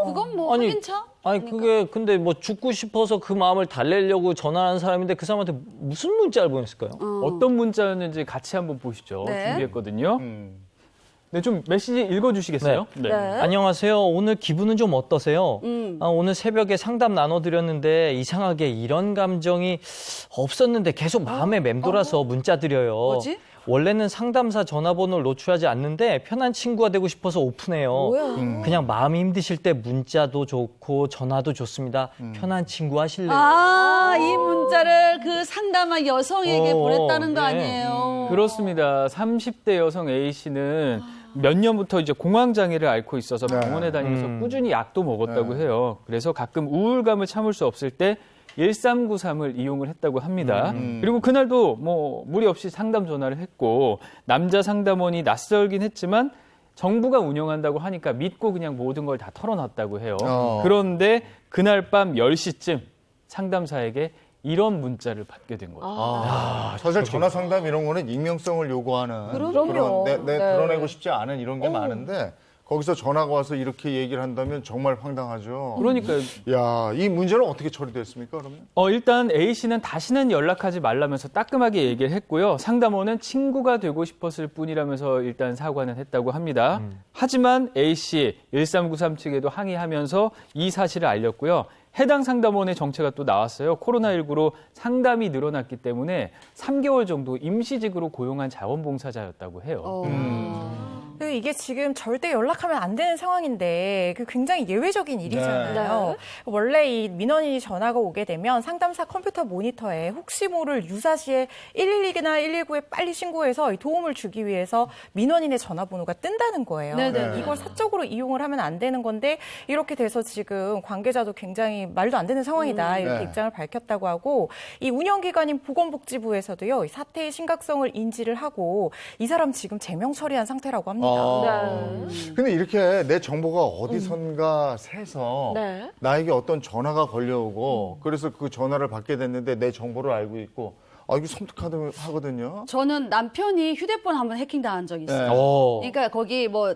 그건 뭐 아니, 확인차? 아니 그게 근데 뭐 죽고 싶어서 그 마음을 달래려고 전화한 사람인데 그 사람한테 무슨 문자를 보냈을까요? 어떤 문자였는지 같이 한번 보시죠. 네. 준비했거든요. 네, 좀 메시지 읽어주시겠어요? 네. 네. 안녕하세요. 오늘 기분은 좀 어떠세요? 오늘 새벽에 상담 나눠드렸는데 이상하게 이런 감정이 없었는데 계속 마음에 맴돌아서 문자 드려요. 뭐지? 원래는 상담사 전화번호를 노출하지 않는데 편한 친구가 되고 싶어서 오픈해요. 뭐야? 그냥 마음이 힘드실 때 문자도 좋고 전화도 좋습니다. 편한 친구 하실래요? 이 문자를 그 상담한 여성에게 보냈다는 거 네. 아니에요. 그렇습니다. 30대 여성 A 씨는 몇 년부터 이제 공황장애를 앓고 있어서 병원에 다니면서 꾸준히 약도 먹었다고 해요. 그래서 가끔 우울감을 참을 수 없을 때 1393을 이용을 했다고 합니다. 그리고 그날도 뭐 무리 없이 상담 전화를 했고 남자 상담원이 낯설긴 했지만 정부가 운영한다고 하니까 믿고 그냥 모든 걸 다 털어놨다고 해요. 그런데 그날 밤 10시쯤 상담사에게 이런 문자를 받게 된 거죠. 사실 전화 상담 이런 거는 익명성을 요구하는 그럼요. 내 네. 드러내고 싶지 않은 이런 게 많은데 거기서 전화가 와서 이렇게 얘기를 한다면 정말 황당하죠. 그러니까요. 야, 이 문제는 어떻게 처리됐습니까, 그러면? 일단 A 씨는 다시는 연락하지 말라면서 따끔하게 얘기를 했고요. 상담원은 친구가 되고 싶었을 뿐이라면서 일단 사과는 했다고 합니다. 하지만 A 씨 1393 측에도 항의하면서 이 사실을 알렸고요. 해당 상담원의 정체가 또 나왔어요. 코로나19로 상담이 늘어났기 때문에 3개월 정도 임시직으로 고용한 자원봉사자였다고 해요. 이게 지금 절대 연락하면 안 되는 상황인데 굉장히 예외적인 일이잖아요. 네. 원래 이 민원인이 전화가 오게 되면 상담사 컴퓨터 모니터에 혹시 모를 유사시에 112나 119에 빨리 신고해서 도움을 주기 위해서 민원인의 전화번호가 뜬다는 거예요. 네네. 이걸 사적으로 이용을 하면 안 되는 건데 이렇게 돼서 지금 관계자도 굉장히 말도 안 되는 상황이다 이렇게 네. 입장을 밝혔다고 하고 이 운영기관인 보건복지부에서도요 이 사태의 심각성을 인지를 하고 이 사람 지금 제명 처리한 상태라고 합니다. 근데 이렇게 내 정보가 어디선가 새서 네. 나에게 어떤 전화가 걸려오고 그래서 그 전화를 받게 됐는데 내 정보를 알고 있고 이게 섬뜩하거든요. 저는 남편이 휴대폰 한번 해킹당한 적이 있어요. 네. 그러니까 거기 뭐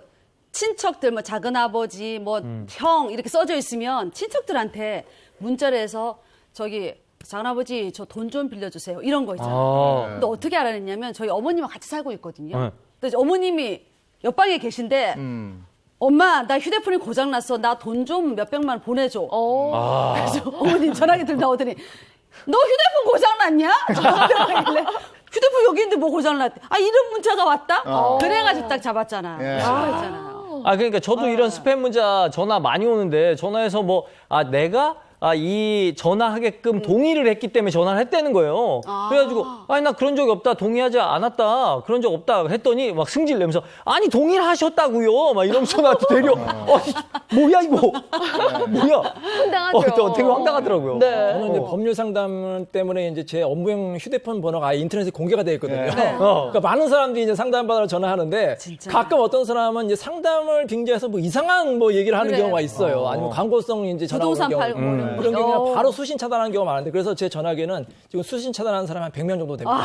친척들, 뭐 작은아버지, 뭐 형 이렇게 써져 있으면 친척들한테 문자를 해서 저기 장아버지 저 돈 좀 빌려주세요. 이런 거 있잖아요. 근데 어떻게 알아냈냐면 저희 어머님하고 같이 살고 있거든요. 네. 근데 어머님이 옆방에 계신데 엄마 나 휴대폰이 고장났어. 나 돈 좀 몇백만 원 보내줘. 그래서 어머님 전화기 들고 나오더니 너 휴대폰 고장났냐? 전화길래 휴대폰 여기 있는데 뭐 고장났대. 아 이런 문자가 왔다? 그래가지고 딱 잡았잖아. 예. 있잖아요. 그러니까 저도 이런 스팸 문자 전화 많이 오는데 전화해서 내가 이 전화하게끔 동의를 했기 때문에 전화를 했다는 거예요. 그래가지고 아니 나 그런 적이 없다, 동의하지 않았다, 그런 적 없다 했더니 막 승질 내면서 아니 동의를 하셨다고요, 막 이러면서 나한테 되려 뭐야 이거 뭐야 황당하죠. 되게 황당하더라고요. 네. 저는 이제 법률 상담 때문에 이제 제 업무용 휴대폰 번호가 아예 인터넷에 공개가 되어 있거든요. 네. 그러니까 많은 사람들이 이제 상담 받으러 전화하는데 진짜. 가끔 어떤 사람은 이제 상담을 빙자해서 뭐 이상한 뭐 얘기를 하는 그래. 경우가 있어요. 아니면 광고성 이제 전화 오는 부동산 경우. 팔고 뭐 이런 그런 경우는 바로 수신 차단하는 경우가 많은데 그래서 제 전화기에는 지금 수신 차단하는 사람 한 100명 정도 됩니다.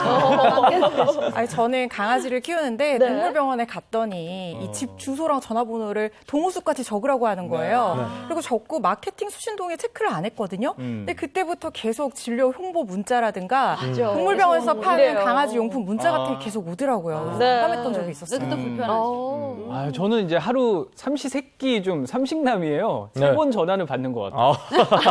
아니, 저는 강아지를 키우는데 네. 동물병원에 갔더니 이 집 주소랑 전화번호를 동호수까지 적으라고 하는 거예요. 그리고 적고 마케팅 수신동에 체크를 안 했거든요. 근데 그때부터 계속 진료 홍보 문자라든가 동물병원에서 파는 그래요. 강아지 용품 문자 같은 게 계속 오더라고요. 네. 깜깜했던 적이 있었어요. 그것도 불편하지. 저는 이제 하루 삼시세끼 좀 삼식남이에요. 네. 3번 전화는 받는 것 같아요.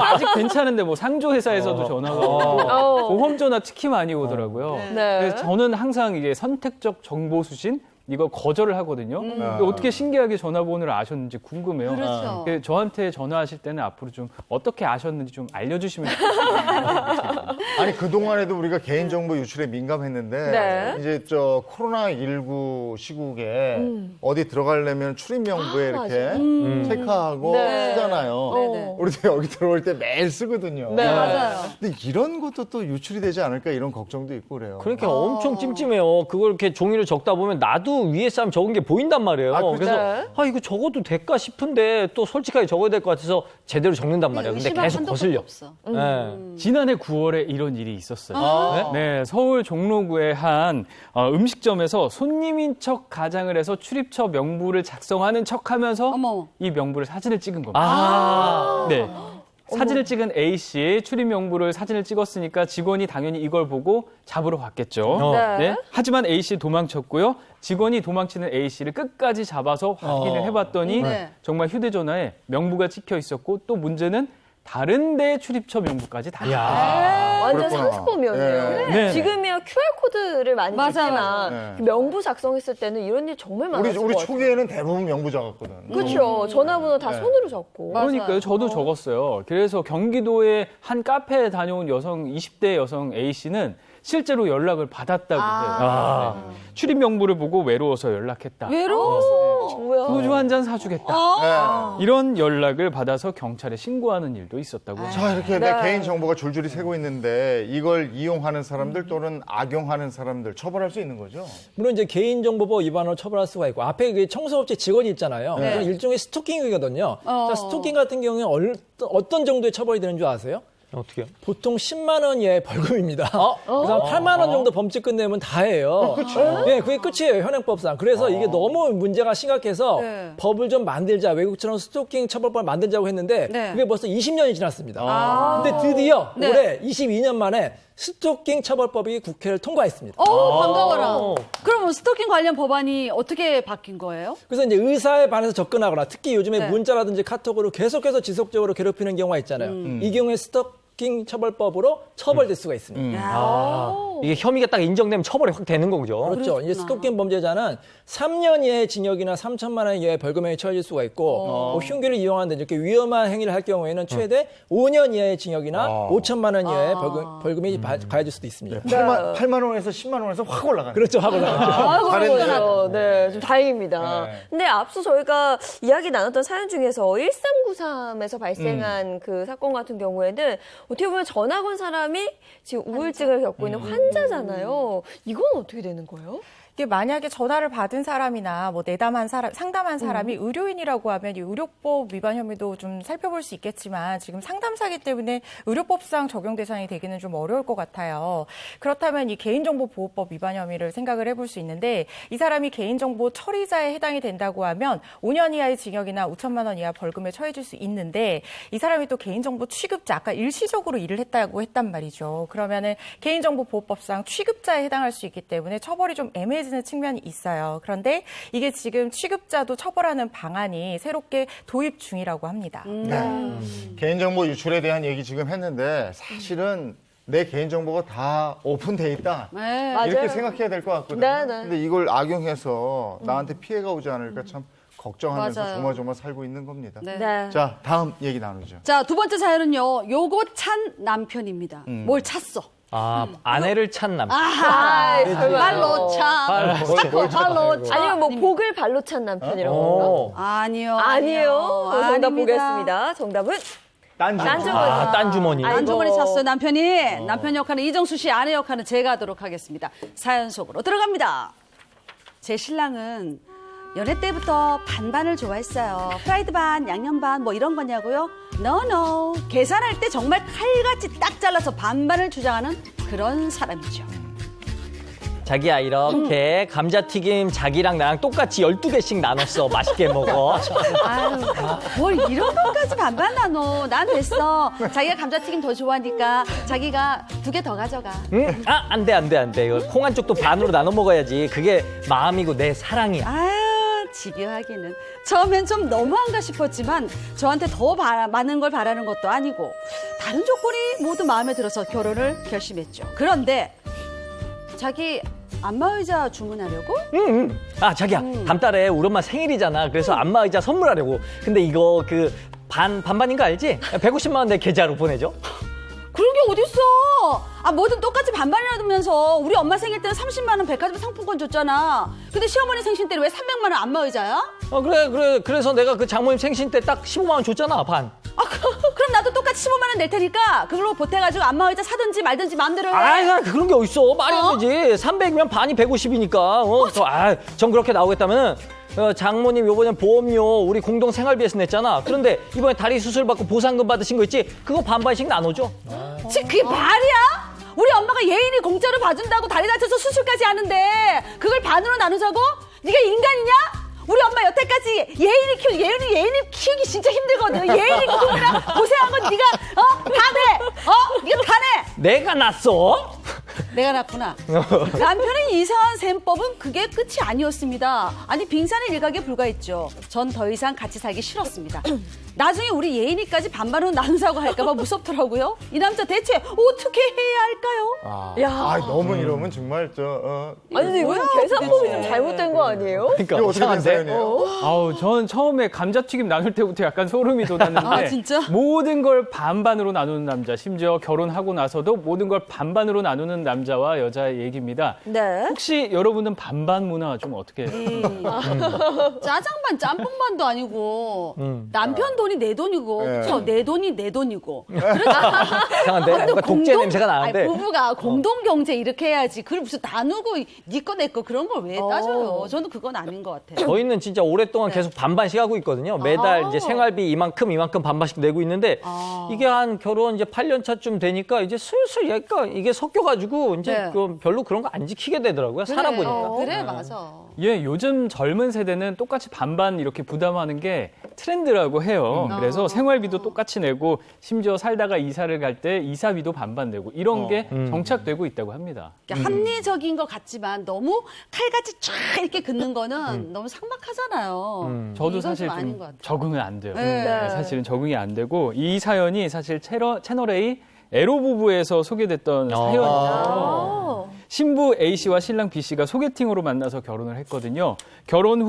아직 괜찮은데 뭐 상조회사에서도 전화가 오고 보험 전화 특히 많이 오더라고요. 네. 그래서 저는 항상 이게 선택적 정보 수신 이거 거절을 하거든요. 근데 어떻게 신기하게 전화번호를 아셨는지 궁금해요. 그렇죠. 그래서 저한테 전화하실 때는 앞으로 좀 어떻게 아셨는지 좀 알려주시면 좋겠어요. 아니 그동안에도 우리가 개인정보 유출에 민감했는데 네. 이제 저 코로나19 시국에 어디 들어가려면 출입명부에 이렇게 체크하고 네. 쓰잖아요. 네네. 우리도 여기 들어올 때 매일 쓰거든요. 네. 맞아요. 근데 이런 것도 또 유출이 되지 않을까 이런 걱정도 있고 그래요. 그러니까 엄청 찜찜해요. 그걸 이렇게 종이를 적다 보면 나도 위에 사람 적은 게 보인단 말이에요. 그렇죠. 그래서 이거 적어도 될까 싶은데 또 솔직하게 적어야 될 것 같아서 제대로 적는단 말이에요. 근데 의심할 계속 한도 거슬려. 없어. 네. 지난해 9월에 이런 일이 있었어요. 네, 서울 종로구의 한 음식점에서 손님인 척 가장을 해서 출입처 명부를 작성하는 척하면서 어머. 이 명부를 사진을 찍은 겁니다. 네. 사진을 찍은 A 씨 출입 명부를 사진을 찍었으니까 직원이 당연히 이걸 보고 잡으러 갔겠죠. 네. 하지만 A 씨 도망쳤고요. 직원이 도망치는 A 씨를 끝까지 잡아서 확인을 해봤더니 네. 정말 휴대전화에 명부가 찍혀 있었고 또 문제는 다른 데 출입처 명부까지 다 완전 그랬구나. 상습범이었네요. 네. 지금이야 QR코드를 많이 맞아요. 찍지만 네. 그 명부 작성했을 때는 이런 일 정말 많았을 우리 것 같아요. 초기에는 대부분 명부 적었거든. 그렇죠. 전화번호 다 네. 손으로 적고. 맞아요. 그러니까요. 저도 적었어요. 그래서 경기도의 한 카페에 다녀온 여성 20대 여성 A 씨는 실제로 연락을 받았다고 해요. 네. 출입 명부를 보고 외로워서 연락했다. 외로워서 뭐야? 소주 한 잔 사주겠다. 네. 이런 연락을 받아서 경찰에 신고하는 일도 있었다고 해요. 자, 이렇게 네. 내 개인 정보가 줄줄이 새고 있는데 이걸 이용하는 사람들 또는 악용하는 사람들 처벌할 수 있는 거죠? 물론 이제 개인정보법 위반으로 처벌할 수가 있고 앞에 그 청소업체 직원이 있잖아요. 네. 그건 일종의 스토킹이거든요. 자, 스토킹 같은 경우에 어떤 정도의 처벌이 되는 줄 아세요? 어떻게요? 보통 10만 원 이하의 벌금입니다. 그래서 8만 원 정도 범칙 끝내면 다예요. 네, 그게 끝이에요, 현행법상. 그래서 이게 너무 문제가 심각해서 네. 법을 좀 만들자, 외국처럼 스토킹 처벌법을 만들자고 했는데 네. 그게 벌써 20년이 지났습니다. 근데 드디어 네. 올해 22년 만에 스토킹 처벌법이 국회를 통과했습니다. 반가워라. 그러면 스토킹 관련 법안이 어떻게 바뀐 거예요? 그래서 이제 의사에 반해서 접근하거나 특히 요즘에 네. 문자라든지 카톡으로 계속해서 지속적으로 괴롭히는 경우가 있잖아요. 이 경우에 스토킹 처벌법으로 처벌될 수가 있습니다. 이게 혐의가 딱 인정되면 처벌이 확 되는 거죠. 그렇죠. 이제 스토킹 범죄자는 3년 이하의 징역이나 3천만 원 이하의 벌금형이 처해질 수가 있고 뭐 흉기를 이용하는데 이렇게 위험한 행위를 할 경우에는 최대 5년 이하의 징역이나 5천만 원 이하의 벌금이 가해질 수도 있습니다. 8만 원에서 10만 원에서 확 올라가는 그렇죠. 하고 나가죠. 그러네요. 네, 좀 다행입니다. 네. 근데 앞서 저희가 이야기 나눴던 사연 중에서 1393에서 발생한 그 사건 같은 경우에는 어떻게 보면 전화 건 사람이 지금 우울증을 겪고 있는 환자잖아요. 이건 어떻게 되는 거예요? 이게 만약에 전화를 받은 사람이나 뭐 내담한 사람, 상담한 사람이 의료인이라고 하면 이 의료법 위반 혐의도 좀 살펴볼 수 있겠지만 지금 상담사기 때문에 의료법상 적용 대상이 되기는 좀 어려울 것 같아요. 그렇다면 이 개인정보보호법 위반 혐의를 생각을 해볼 수 있는데 이 사람이 개인정보 처리자에 해당이 된다고 하면 5년 이하의 징역이나 5천만 원 이하 벌금에 처해질 수 있는데 이 사람이 또 개인정보 취급자, 아까 일시 사기적으로 일을 했다고 했단 말이죠. 그러면은 개인정보보호법상 취급자에 해당할 수 있기 때문에 처벌이 좀 애매해지는 측면이 있어요. 그런데 이게 지금 취급자도 처벌하는 방안이 새롭게 도입 중이라고 합니다. 네. 개인정보 유출에 대한 얘기 지금 했는데 사실은 내 개인정보가 다 오픈돼 있다. 네. 맞아요. 이렇게 생각해야 될 것 같거든요. 네, 네. 근데 이걸 악용해서 나한테 피해가 오지 않을까 참 걱정하면서 맞아요. 조마조마 살고 있는 겁니다. 네. 네. 자, 다음 얘기 나누죠. 자, 두 번째 사연은요. 요거 찬 남편입니다. 뭘 찼어? 아, 아내를 찬 남편. 아, 설마. 발로 차. 발로 차. 아니면 뭐 복을 발로 찬 남편이라고 오. 아니요. 아니요. 정답 아닙니다. 보겠습니다. 정답은 딴주머니. 아, 딴 주머니. 아이고. 안주머니 찼어요, 남편이. 남편 역할은 이정수 씨, 아내 역할은 제가 하도록 하겠습니다. 사연 속으로 들어갑니다. 제 신랑은 연애 때부터 반반을 좋아했어요. 프라이드 반, 양념 반, 뭐 이런 거냐고요? No. 계산할 때 정말 칼같이 딱 잘라서 반반을 주장하는 그런 사람이죠. 자기야, 이렇게 감자튀김 자기랑 나랑 똑같이 12개씩 나눴어. 맛있게 먹어. 아유, 뭘 이런 것까지 반반 나눠. 난 됐어. 자기가 감자튀김 더 좋아하니까 자기가 2개 더 가져가. 응? 아, 안 돼. 이거 콩 한쪽도 반으로 나눠 먹어야지. 그게 마음이고 내 사랑이야. 아유, 집요하기는. 처음엔 좀 너무한가 싶었지만 저한테 더 많은 걸 바라는 것도 아니고 다른 조건이 모두 마음에 들어서 결혼을 결심했죠. 그런데 자기 안마의자 주문하려고? 응. 아, 자기야, 다음 달에 우리 엄마 생일이잖아. 그래서 안마의자 선물하려고. 근데 이거 그 반반인 거 알지? 150만 원 내 계좌로 보내줘. 그런 게 어딨어? 아, 뭐든 똑같이 반반이라면서 우리 엄마 생일 때는 30만 원 백화점 상품권 줬잖아. 근데 시어머니 생신 때는 왜 300만 원 안마의자야? 그래. 그래서 내가 그 장모님 생신 때 딱 15만 원 줬잖아, 반. 아, 그럼 나도 똑같이 15만 원 낼 테니까 그걸로 보태가지고 안마의자 사든지 말든지 마음대로 해. 아, 그런 게 어딨어. 말이 안 되지. 300이면 반이 150이니까. 전 그렇게 나오겠다면 장모님 요번에 보험료 우리 공동 생활비에서 냈잖아. 그런데 이번에 다리 수술 받고 보상금 받으신 거 있지? 그거 반반씩 나눠줘. 그게 말이야? 우리 엄마가 예인이 공짜로 봐준다고 다리 다쳐서 수술까지 하는데 그걸 반으로 나누자고? 네가 인간이냐? 우리 엄마 여태까지 예인이 키우기 진짜 힘들거든. 예인이 키우느라 고생한 건 네가 다 내. 네가 다 내. 내가 났어? 내가 낳구나. 남편의 이상한 셈법은 그게 끝이 아니었습니다. 아니, 빙산의 일각에 불과했죠. 전 더 이상 같이 살기 싫었습니다. 나중에 우리 예인이까지 반반으로 나누자고 할까봐 무섭더라고요. 이 남자 대체 어떻게 해야 할까요? 야. 너무 이러면 정말 아니, 근데 이거 계산법이 좀 잘못된 거 아니에요? 그러니까 이거 어떻게 된 이상한데? 사연이에요? 아우, 전 처음에 감자튀김 나눌 때부터 약간 소름이 돋았는데 아, 진짜? 모든 걸 반반으로 나누는 남자, 심지어 결혼하고 나서도 모든 걸 반반으로 나누는 남자와 여자의 얘기입니다. 네. 혹시 여러분은 반반 문화 좀 어떻게 짜장반, 짬뽕반도 아니고 남편 돈이 내 돈이고 네. 내 돈이 내 돈이고. 이상한데? 뭔가 독재 냄새가 나는데. 아니, 부부가 공동 경제 이렇게 해야지. 그걸 무슨 나누고 네 거 내 거 그런 걸 왜 따져요? 저는 그건 아닌 것 같아요. 저희는 진짜 오랫동안 계속 반반씩 하고 있거든요. 매달 이제 생활비 이만큼 반반씩 내고 있는데 이게 한 결혼 이제 8년 차쯤 되니까 이제 슬슬 이게 섞여가지고 이제 네. 별로 그런 거 안 지키게 되더라고요. 살아보니까. 그래, 맞아. 예, 요즘 젊은 세대는 똑같이 반반 이렇게 부담하는 게 트렌드라고 해요. 그래서 생활비도 똑같이 내고 심지어 살다가 이사를 갈 때 이사비도 반반 내고 이런 게 정착되고 있다고 합니다. 그러니까 합리적인 것 같지만 너무 칼같이 쫙 이렇게 긋는 거는 너무 삭막하잖아요. 저도 이건 사실 좀 아닌 좀 것 같아요. 적응은 안 돼요. 네. 네, 사실은 적응이 안 되고 이 사연이 사실 채널A 에로 부부에서 소개됐던 사연이에요. 신부 A씨와 신랑 B씨가 소개팅으로 만나서 결혼을 했거든요. 결혼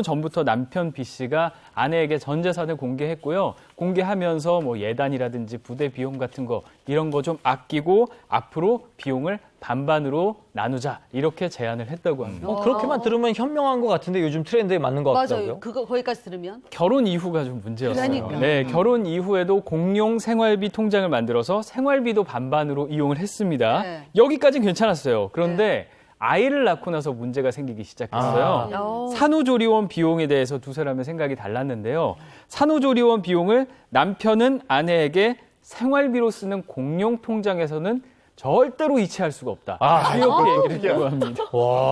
전부터 남편 B씨가 아내에게 전 재산을 공개했고요. 공개하면서 뭐 예단이라든지 부대 비용 같은 거 이런 거 좀 아끼고 앞으로 비용을 반반으로 나누자 이렇게 제안을 했다고 합니다. 그렇게만 들으면 현명한 것 같은데 요즘 트렌드에 맞는 것 같더라고요. 맞아요. 그거 거기까지 들으면. 결혼 이후가 좀 문제였어요. 그러니까. 네, 결혼 이후에도 공용 생활비 통장을 만들어서 생활비도 반반으로 이용을 했습니다. 네. 여기까지는 괜찮았어요. 그런데 아이를 낳고 나서 문제가 생기기 시작했어요. 산후조리원 비용에 대해서 두 사람의 생각이 달랐는데요. 산후조리원 비용을 남편은 아내에게 생활비로 쓰는 공용 통장에서는 절대로 이체할 수가 없다. 이렇게 얘기를 했다고 합니다.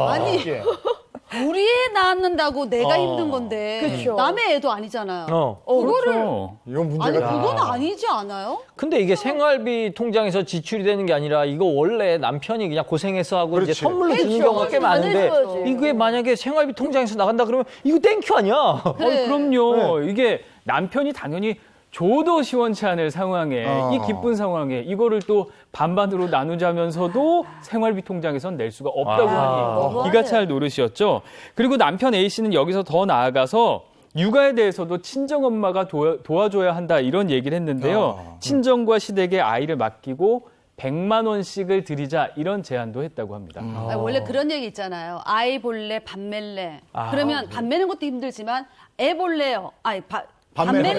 아니, 우리 애 낳는다고 내가 힘든 건데 그쵸. 남의 애도 아니잖아요. 그거를 이건 아니 문제가 그건 아니지 않아요? 근데 이게 생활비 통장에서 지출이 되는 게 아니라 이거 원래 남편이 그냥 고생해서 하고 그렇지. 이제 선물로 주는 그렇죠. 경우가 꽤 많은데 받아줘야지. 이게 만약에 생활비 통장에서 나간다 그러면 이거 땡큐 아니야? 그래. 그럼요. 이게 남편이 당연히 줘도 시원치 않을 상황에 이 기쁜 상황에 이거를 또 반반으로 나누자면서도 생활비 통장에선 낼 수가 없다고 하니 기가 찰 노릇이었죠. 그리고 남편 A씨는 여기서 더 나아가서 육아에 대해서도 친정엄마가 도와줘야 한다 이런 얘기를 했는데요. 친정과 시댁에 아이를 맡기고 100만 원씩을 드리자 이런 제안도 했다고 합니다. 아니, 원래 그런 얘기 있잖아요. 아이 볼래, 밥 멜래. 그러면 밥 매는 것도 힘들지만 애 볼래요. 아니, 밥 멜래.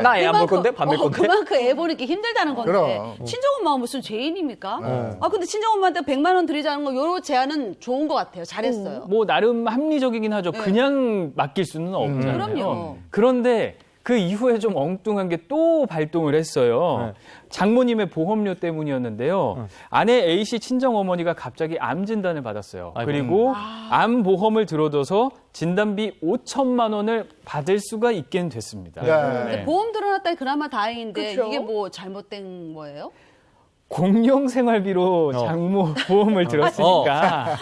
나 애 안 볼 건데 밥 멜 건데. 그만큼 애 보니까 힘들다는 건데. 그럼. 친정엄마가 무슨 죄인입니까? 아 근데 친정엄마한테 100만 원 드리자는 거 요런 제안은 좋은 것 같아요. 잘했어요. 뭐 나름 합리적이긴 하죠. 그냥 맡길 수는 없잖아요. 그럼요. 그런데 그 이후에 좀 엉뚱한 게 또 발동을 했어요. 장모님의 보험료 때문이었는데요. 아내 A씨 친정어머니가 갑자기 암 진단을 받았어요. 그리고 암 보험을 들어둬서 진단비 5천만 원을 받을 수가 있게 됐습니다. 네. 보험 들어놨다니 그나마 다행인데 그쵸? 이게 뭐 잘못된 거예요? 공용 생활비로 장모 보험을 들었으니까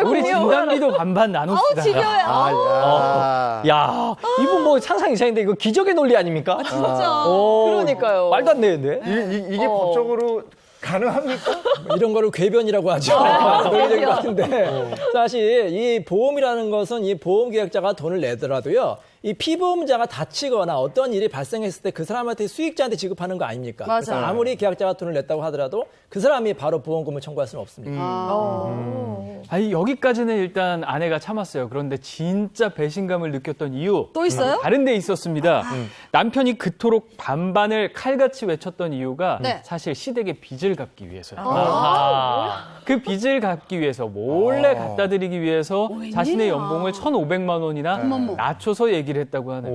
우리 진단비도 반반 나눕시다. 지겨워요. 야, 이분 뭐 상상 이상인데 이거 기적의 논리 아닙니까? 진짜. 그러니까요. 말도 안 되는데. 이게 법적으로 가능합니까? 이런 거를 궤변이라고 하죠. 논리적인 것 같은데 사실 이 보험이라는 것은 이 보험 계약자가 돈을 내더라도요. 이 피보험자가 다치거나 어떤 일이 발생했을 때 그 사람한테 수익자한테 지급하는 거 아닙니까? 맞아요. 그래서 아무리 계약자가 돈을 냈다고 하더라도 그 사람이 바로 보험금을 청구할 수는 없습니다. 아니, 여기까지는 일단 아내가 참았어요. 그런데 진짜 배신감을 느꼈던 이유 또 있어요? 다른 데 있었습니다. 남편이 그토록 반반을 칼같이 외쳤던 이유가 네. 사실 시댁의 빚을 갚기 위해서요. 그 빚을 갚기 위해서 몰래 갖다 드리기 위해서 자신의 연봉을 1,500만 원이나 낮춰서 얘기를 했다고 하네요.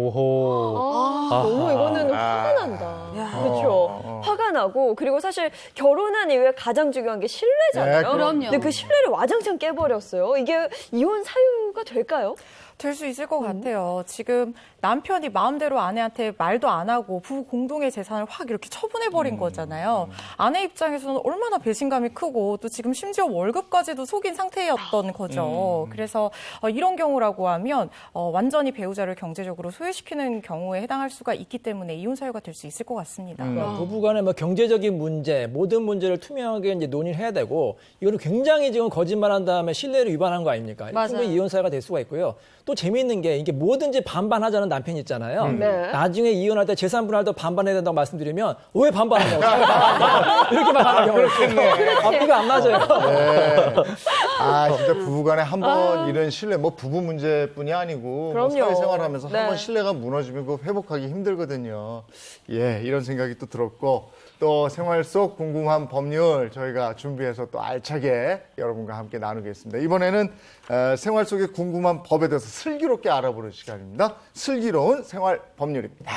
너무 이거는 화가 난다. 그렇죠. 화가 나고 그리고 사실 결혼한 이후에 가장 중요한 게 신뢰잖아요. 네, 그럼요. 근데 그 신뢰를 와장창 깨버렸어요. 이게 이혼 사유가 될까요? 될 수 있을 것 같아요. 지금 남편이 마음대로 아내한테 말도 안 하고 부부 공동의 재산을 확 이렇게 처분해버린 거잖아요. 아내 입장에서는 얼마나 배신감이 크고 또 지금 심지어 월급까지도 속인 상태였던 거죠. 그래서 이런 경우라고 하면 완전히 배우자를 경제적으로 소외시키는 경우에 해당할 수가 있기 때문에 이혼 사유가 될 수 있을 것 같습니다. 부부간의 뭐 경제적인 문제, 모든 문제를 투명하게 이제 논의를 해야 되고 이거는 굉장히 지금 거짓말한 다음에 신뢰를 위반한 거 아닙니까? 맞아요. 충분히 이혼 사유가 될 수가 있고요. 또 재미있는 게 이게 뭐든지 반반하자는 남편 있잖아요. 네. 나중에 이혼할 때 재산 분할도 반반해야 된다고 말씀드리면 왜 반반하냐고 이렇게 말하는 경우가 있겠네. 앞뒤가 안 맞아요. 네. 진짜 부부간에 한 번 이런 신뢰, 뭐 부부 문제뿐이 아니고 뭐 그럼요. 사회생활하면서 네. 한 번 신뢰가 무너지면 그거 회복하기 힘들거든요. 예, 이런 생각이 또 들었고 또 생활 속 궁금한 법률 저희가 준비해서 또 알차게 여러분과 함께 나누겠습니다. 이번에는 생활 속의 궁금한 법에 대해서 슬기롭게 알아보는 시간입니다. 슬기로운 생활 법률입니다.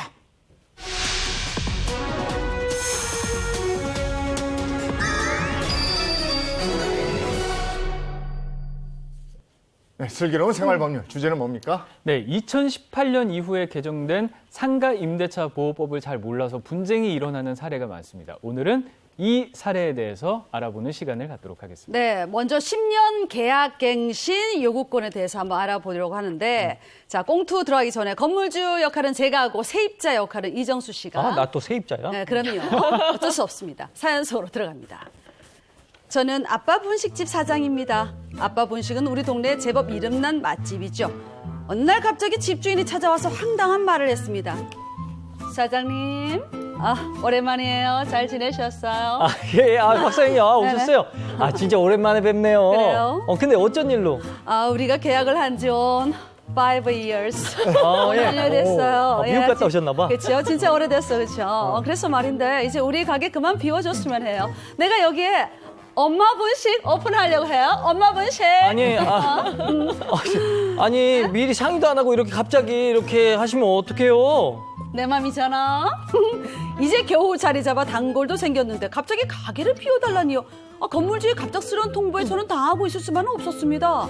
네, 슬기로운 생활 법률 주제는 뭡니까? 네, 2018년 이후에 개정된 상가 임대차 보호법을 잘 몰라서 분쟁이 일어나는 사례가 많습니다. 오늘은 이 사례에 대해서 알아보는 시간을 갖도록 하겠습니다. 네, 먼저 10년 계약갱신 요구권에 대해서 한번 알아보려고 하는데 자, 꽁투 들어가기 전에 건물주 역할은 제가 하고 세입자 역할은 이정수 씨가. 나 또 세입자야? 네, 그럼요. 어쩔 수 없습니다. 사연 속으로 들어갑니다. 저는 아빠 분식집 사장입니다. 아빠 분식은 우리 동네 제법 이름난 맛집이죠. 어느 날 갑자기 집주인이 찾아와서 황당한 말을 했습니다. 사장님, 오랜만이에요. 잘 지내셨어요? 예, 박사님, 오셨어요? 진짜 오랜만에 뵙네요. 그래요? 근데 어쩐 일로? 우리가 계약을 한 지 5 years. 예. 5년 됐어요. 미국 갔다 오셨나 봐. 그렇죠. 진짜 오래됐어. 그렇죠. 그래서 말인데 이제 우리 가게 그만 비워줬으면 해요. 내가 여기에 엄마 분식 오픈하려고 해요. 엄마 분식. 아니, 미리 상의도 안 하고 이렇게 갑자기 이렇게 하시면 어떡해요? 내 맘이잖아. 이제 겨우 자리 잡아 단골도 생겼는데 갑자기 가게를 비워달라니요. 건물주의 갑작스러운 통보에 저는 당하고 있을 수만은 없었습니다.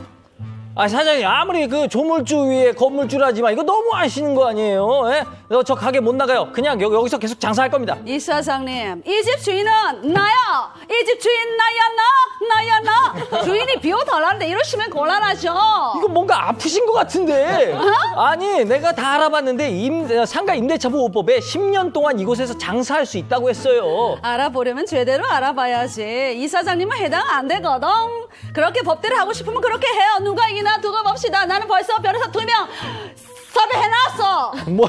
아, 사장님, 아무리 그 조물주 위에 건물주라지만 이거 너무 아시는 거 아니에요? 예? 저 가게 못 나가요. 그냥 여기서 계속 장사할 겁니다. 이 사장님, 이 집 주인은 나야. 이 집 주인 나야 나. 주인이 비워달라는데 이러시면 곤란하죠. 이거 뭔가 아프신 것 같은데. 아니, 내가 다 알아봤는데 상가 임대차 보호법에 10년 동안 이곳에서 장사할 수 있다고 했어요. 알아보려면 제대로 알아봐야지. 이 사장님은 해당 안 되거든. 그렇게 법대로 하고 싶으면 그렇게 해요. 누가 이기나 두고 봅시다. 나는 벌써 변호사 2명 섭외해놨어. 뭐?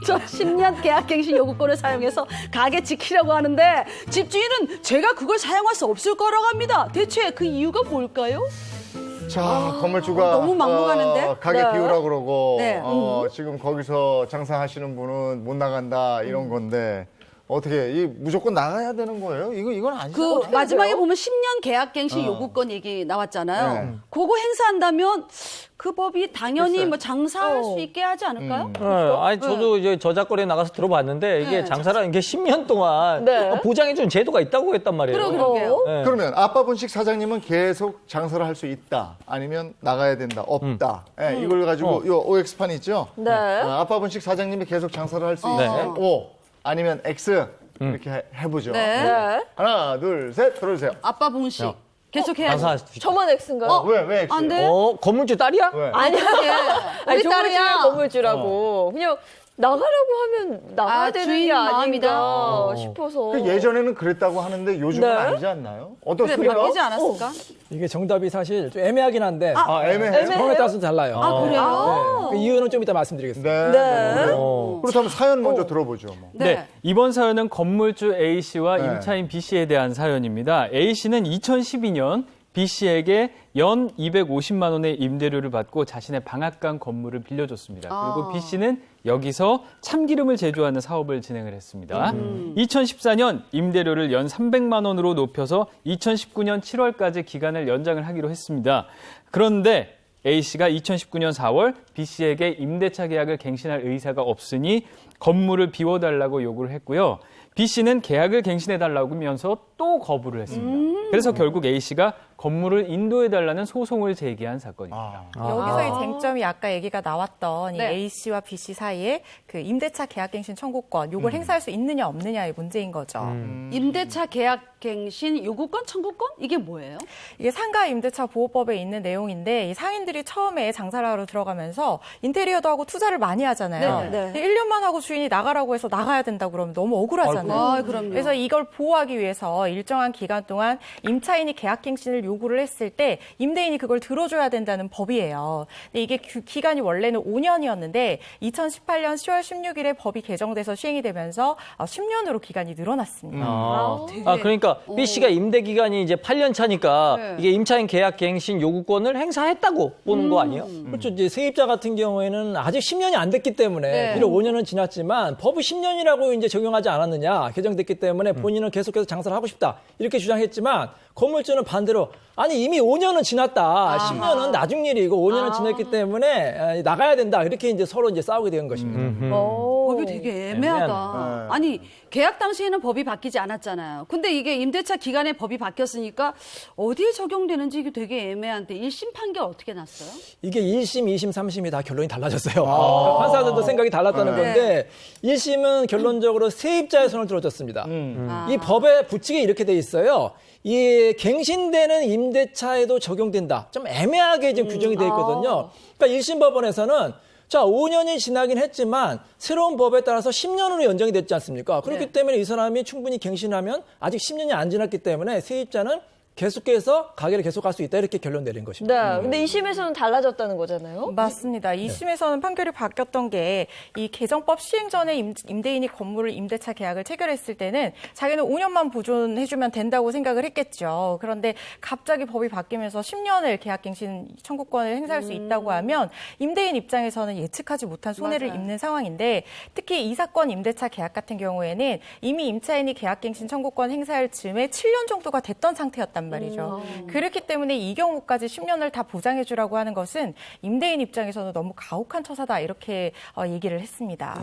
저 10년 계약갱신 요구권을 사용해서 가게 지키려고 하는데 집주인은 제가 그걸 사용할 수 없을 거라고 합니다. 대체 그 이유가 뭘까요? 자, 건물주가 너무 막무가내인데? 가게 네. 비우라고 그러고 네. 지금 거기서 장사하시는 분은 못 나간다 이런 건데 어떻게 이 무조건 나가야 되는 거예요? 이건 아니죠. 그 마지막에 보면 10년 계약갱신 요구권 얘기 나왔잖아요. 네. 그거 행사한다면 그 법이 당연히 글쎄. 뭐 장사할 수 있게 하지 않을까요? 아니, 저도 이제 저작거리에 나가서 들어봤는데 이게 장사라는 게 10년 동안 네. 보장해주는 제도가 있다고 했단 말이에요. 그러게요. 네. 그러면 아빠 분식 사장님은 계속 장사를 할 수 있다 아니면 나가야 된다 없다 이걸 가지고 요 OX판 있죠? 네. 아빠 분식 사장님이 계속 장사를 할 수 있다 O 아니면 X 이렇게 해보죠. 네. 네. 하나 둘 셋 들어주세요. 아빠 분식 계속 해야죠. 장사할 수 있다. 저만 X인가요? 왜 X? 안 돼? 건물주 딸이야? 왜? 아니, 우리 조물주면 딸이야. 건물주라고. 그냥 나가라고 하면 나가야 아, 되는 주인 게 마음이다. 아닌가 싶어서. 그 예전에는 그랬다고 하는데 요즘은 네. 아니지 않나요? 그래, 어떻습니까? 바뀌지 않았을까? 이게 정답이 사실 좀 애매하긴 한데 애매해요. 상황에 따라서 달라요. 아, 그래요? 그 이유는 좀 이따 말씀드리겠습니다. 네. 네. 그렇다면 사연 먼저 들어보죠. 뭐. 네. 이번 사연은 건물주 A씨와 임차인 B씨에 대한 사연입니다. A씨는 2012년 B씨에게 연 250만 원의 임대료를 받고 자신의 방앗간 건물을 빌려줬습니다. 그리고 B씨는 여기서 참기름을 제조하는 사업을 진행을 했습니다. 2014년 임대료를 연 300만 원으로 높여서 2019년 7월까지 기간을 연장을 하기로 했습니다. 그런데 A씨가 2019년 4월 B씨에게 임대차 계약을 갱신할 의사가 없으니 건물을 비워달라고 요구를 했고요. B씨는 계약을 갱신해달라고 하면서 또 거부를 했습니다. 그래서 결국 A씨가 건물을 인도해달라는 소송을 제기한 사건입니다. 여기서 이 쟁점이 아까 얘기가 나왔던 이 네. A씨와 B씨 사이에 그 임대차 계약갱신 청구권, 요걸 행사할 수 있느냐 없느냐의 문제인 거죠. 임대차 계약갱신 요구권, 청구권? 이게 뭐예요? 이게 상가 임대차 보호법에 있는 내용인데 이 상인들이 처음에 장사를 하러 들어가면서 인테리어도 하고 투자를 많이 하잖아요. 네. 1년만 하고 주인이 나가라고 해서 나가야 된다 그러면 너무 억울하잖아요. 아, 그럼요. 그래서 이걸 보호하기 위해서 일정한 기간 동안 임차인이 계약갱신을 요구를 했을 때 임대인이 그걸 들어줘야 된다는 법이에요. 근데 이게 기간이 원래는 5년이었는데 2018년 10월 16일에 법이 개정돼서 시행이 되면서 10년으로 기간이 늘어났습니다. 그러니까 B씨가 임대 기간이 이제 8년 차니까 네. 이게 임차인 계약 갱신 요구권을 행사했다고 보는 거 아니에요? 그렇죠. 이제 세입자 같은 경우에는 아직 10년이 안 됐기 때문에 네. 비록 5년은 지났지만 법이 10년이라고 이제 적용하지 않았느냐 개정됐기 때문에 본인은 계속해서 장사를 하고 싶다 이렇게 주장했지만 건물주는 반대로 아니 이미 5년은 지났다 10년은 나중 일이고 5년은 지났기 때문에 나가야 된다 이렇게 이제 서로 이제 싸우게 된 것입니다. 법이 되게 애매하다. 네. 아니, 계약 당시에는 법이 바뀌지 않았잖아요. 근데 이게 임대차 기간에 법이 바뀌었으니까 어디에 적용되는지 이게 되게 애매한데 1심 판결 어떻게 났어요? 이게 1심, 2심, 3심이 다 결론이 달라졌어요. 판사들도 생각이 달랐다는 건데 1심은 결론적으로 세입자의 손을 들어줬습니다. 이 법의 부칙이 이렇게 돼 있어요. 이 갱신되는 임대차에도 적용된다. 좀 애매하게 지금 규정이 돼 있거든요. 그러니까 1심 법원에서는 자, 5년이 지나긴 했지만 새로운 법에 따라서 10년으로 연장이 됐지 않습니까? 그렇기 때문에 이 사람이 충분히 갱신하면 아직 10년이 안 지났기 때문에 세입자는 계속해서 가게를 계속할 수 있다 이렇게 결론 내린 것입니다. 네. 근데 2심에서는 달라졌다는 거잖아요. 맞습니다. 2심에서는 판결이 바뀌었던 게 이 개정법 시행 전에 임대인이 건물을 임대차 계약을 체결했을 때는 자기는 5년만 보존해주면 된다고 생각을 했겠죠. 그런데 갑자기 법이 바뀌면서 10년을 계약갱신 청구권을 행사할 수 있다고 하면 임대인 입장에서는 예측하지 못한 손해를 맞아요. 입는 상황인데 특히 이 사건 임대차 계약 같은 경우에는 이미 임차인이 계약갱신 청구권 행사할 즈음에 7년 정도가 됐던 상태였단 말이죠. 그렇기 때문에 이 경우까지 10년을 다 보장해주라고 하는 것은 임대인 입장에서는 너무 가혹한 처사다 이렇게 얘기를 했습니다.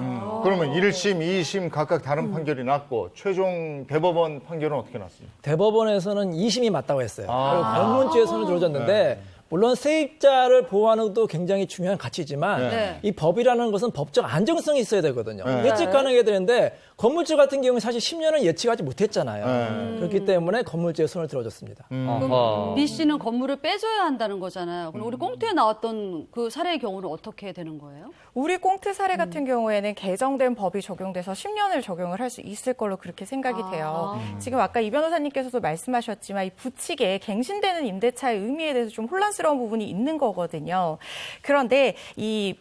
그러면 1심, 2심 각각 다른 판결이 났고 최종 대법원 판결은 어떻게 났습니까? 대법원에서는 2심이 맞다고 했어요. 그리고 변문주의 손을 들어줬는데 물론 세입자를 보호하는 것도 굉장히 중요한 가치지만 네. 이 법이라는 것은 법적 안정성이 있어야 되거든요. 네. 예측 가능해야 되는데 건물주 같은 경우는 사실 10년은 예측하지 못했잖아요. 그렇기 때문에 건물주에 손을 들어줬습니다. 아하. 리 씨는 건물을 빼줘야 한다는 거잖아요. 그럼 우리 꽁트에 나왔던 그 사례의 경우는 어떻게 되는 거예요? 우리 꽁트 사례 같은 경우에는 개정된 법이 적용돼서 10년을 적용을 할 수 있을 걸로 그렇게 생각이 돼요. 지금 아까 이 변호사님께서도 말씀하셨지만 이 부칙에 갱신되는 임대차의 의미에 대해서 좀 혼란스러운 부분이 있는 거거든요. 그런데 이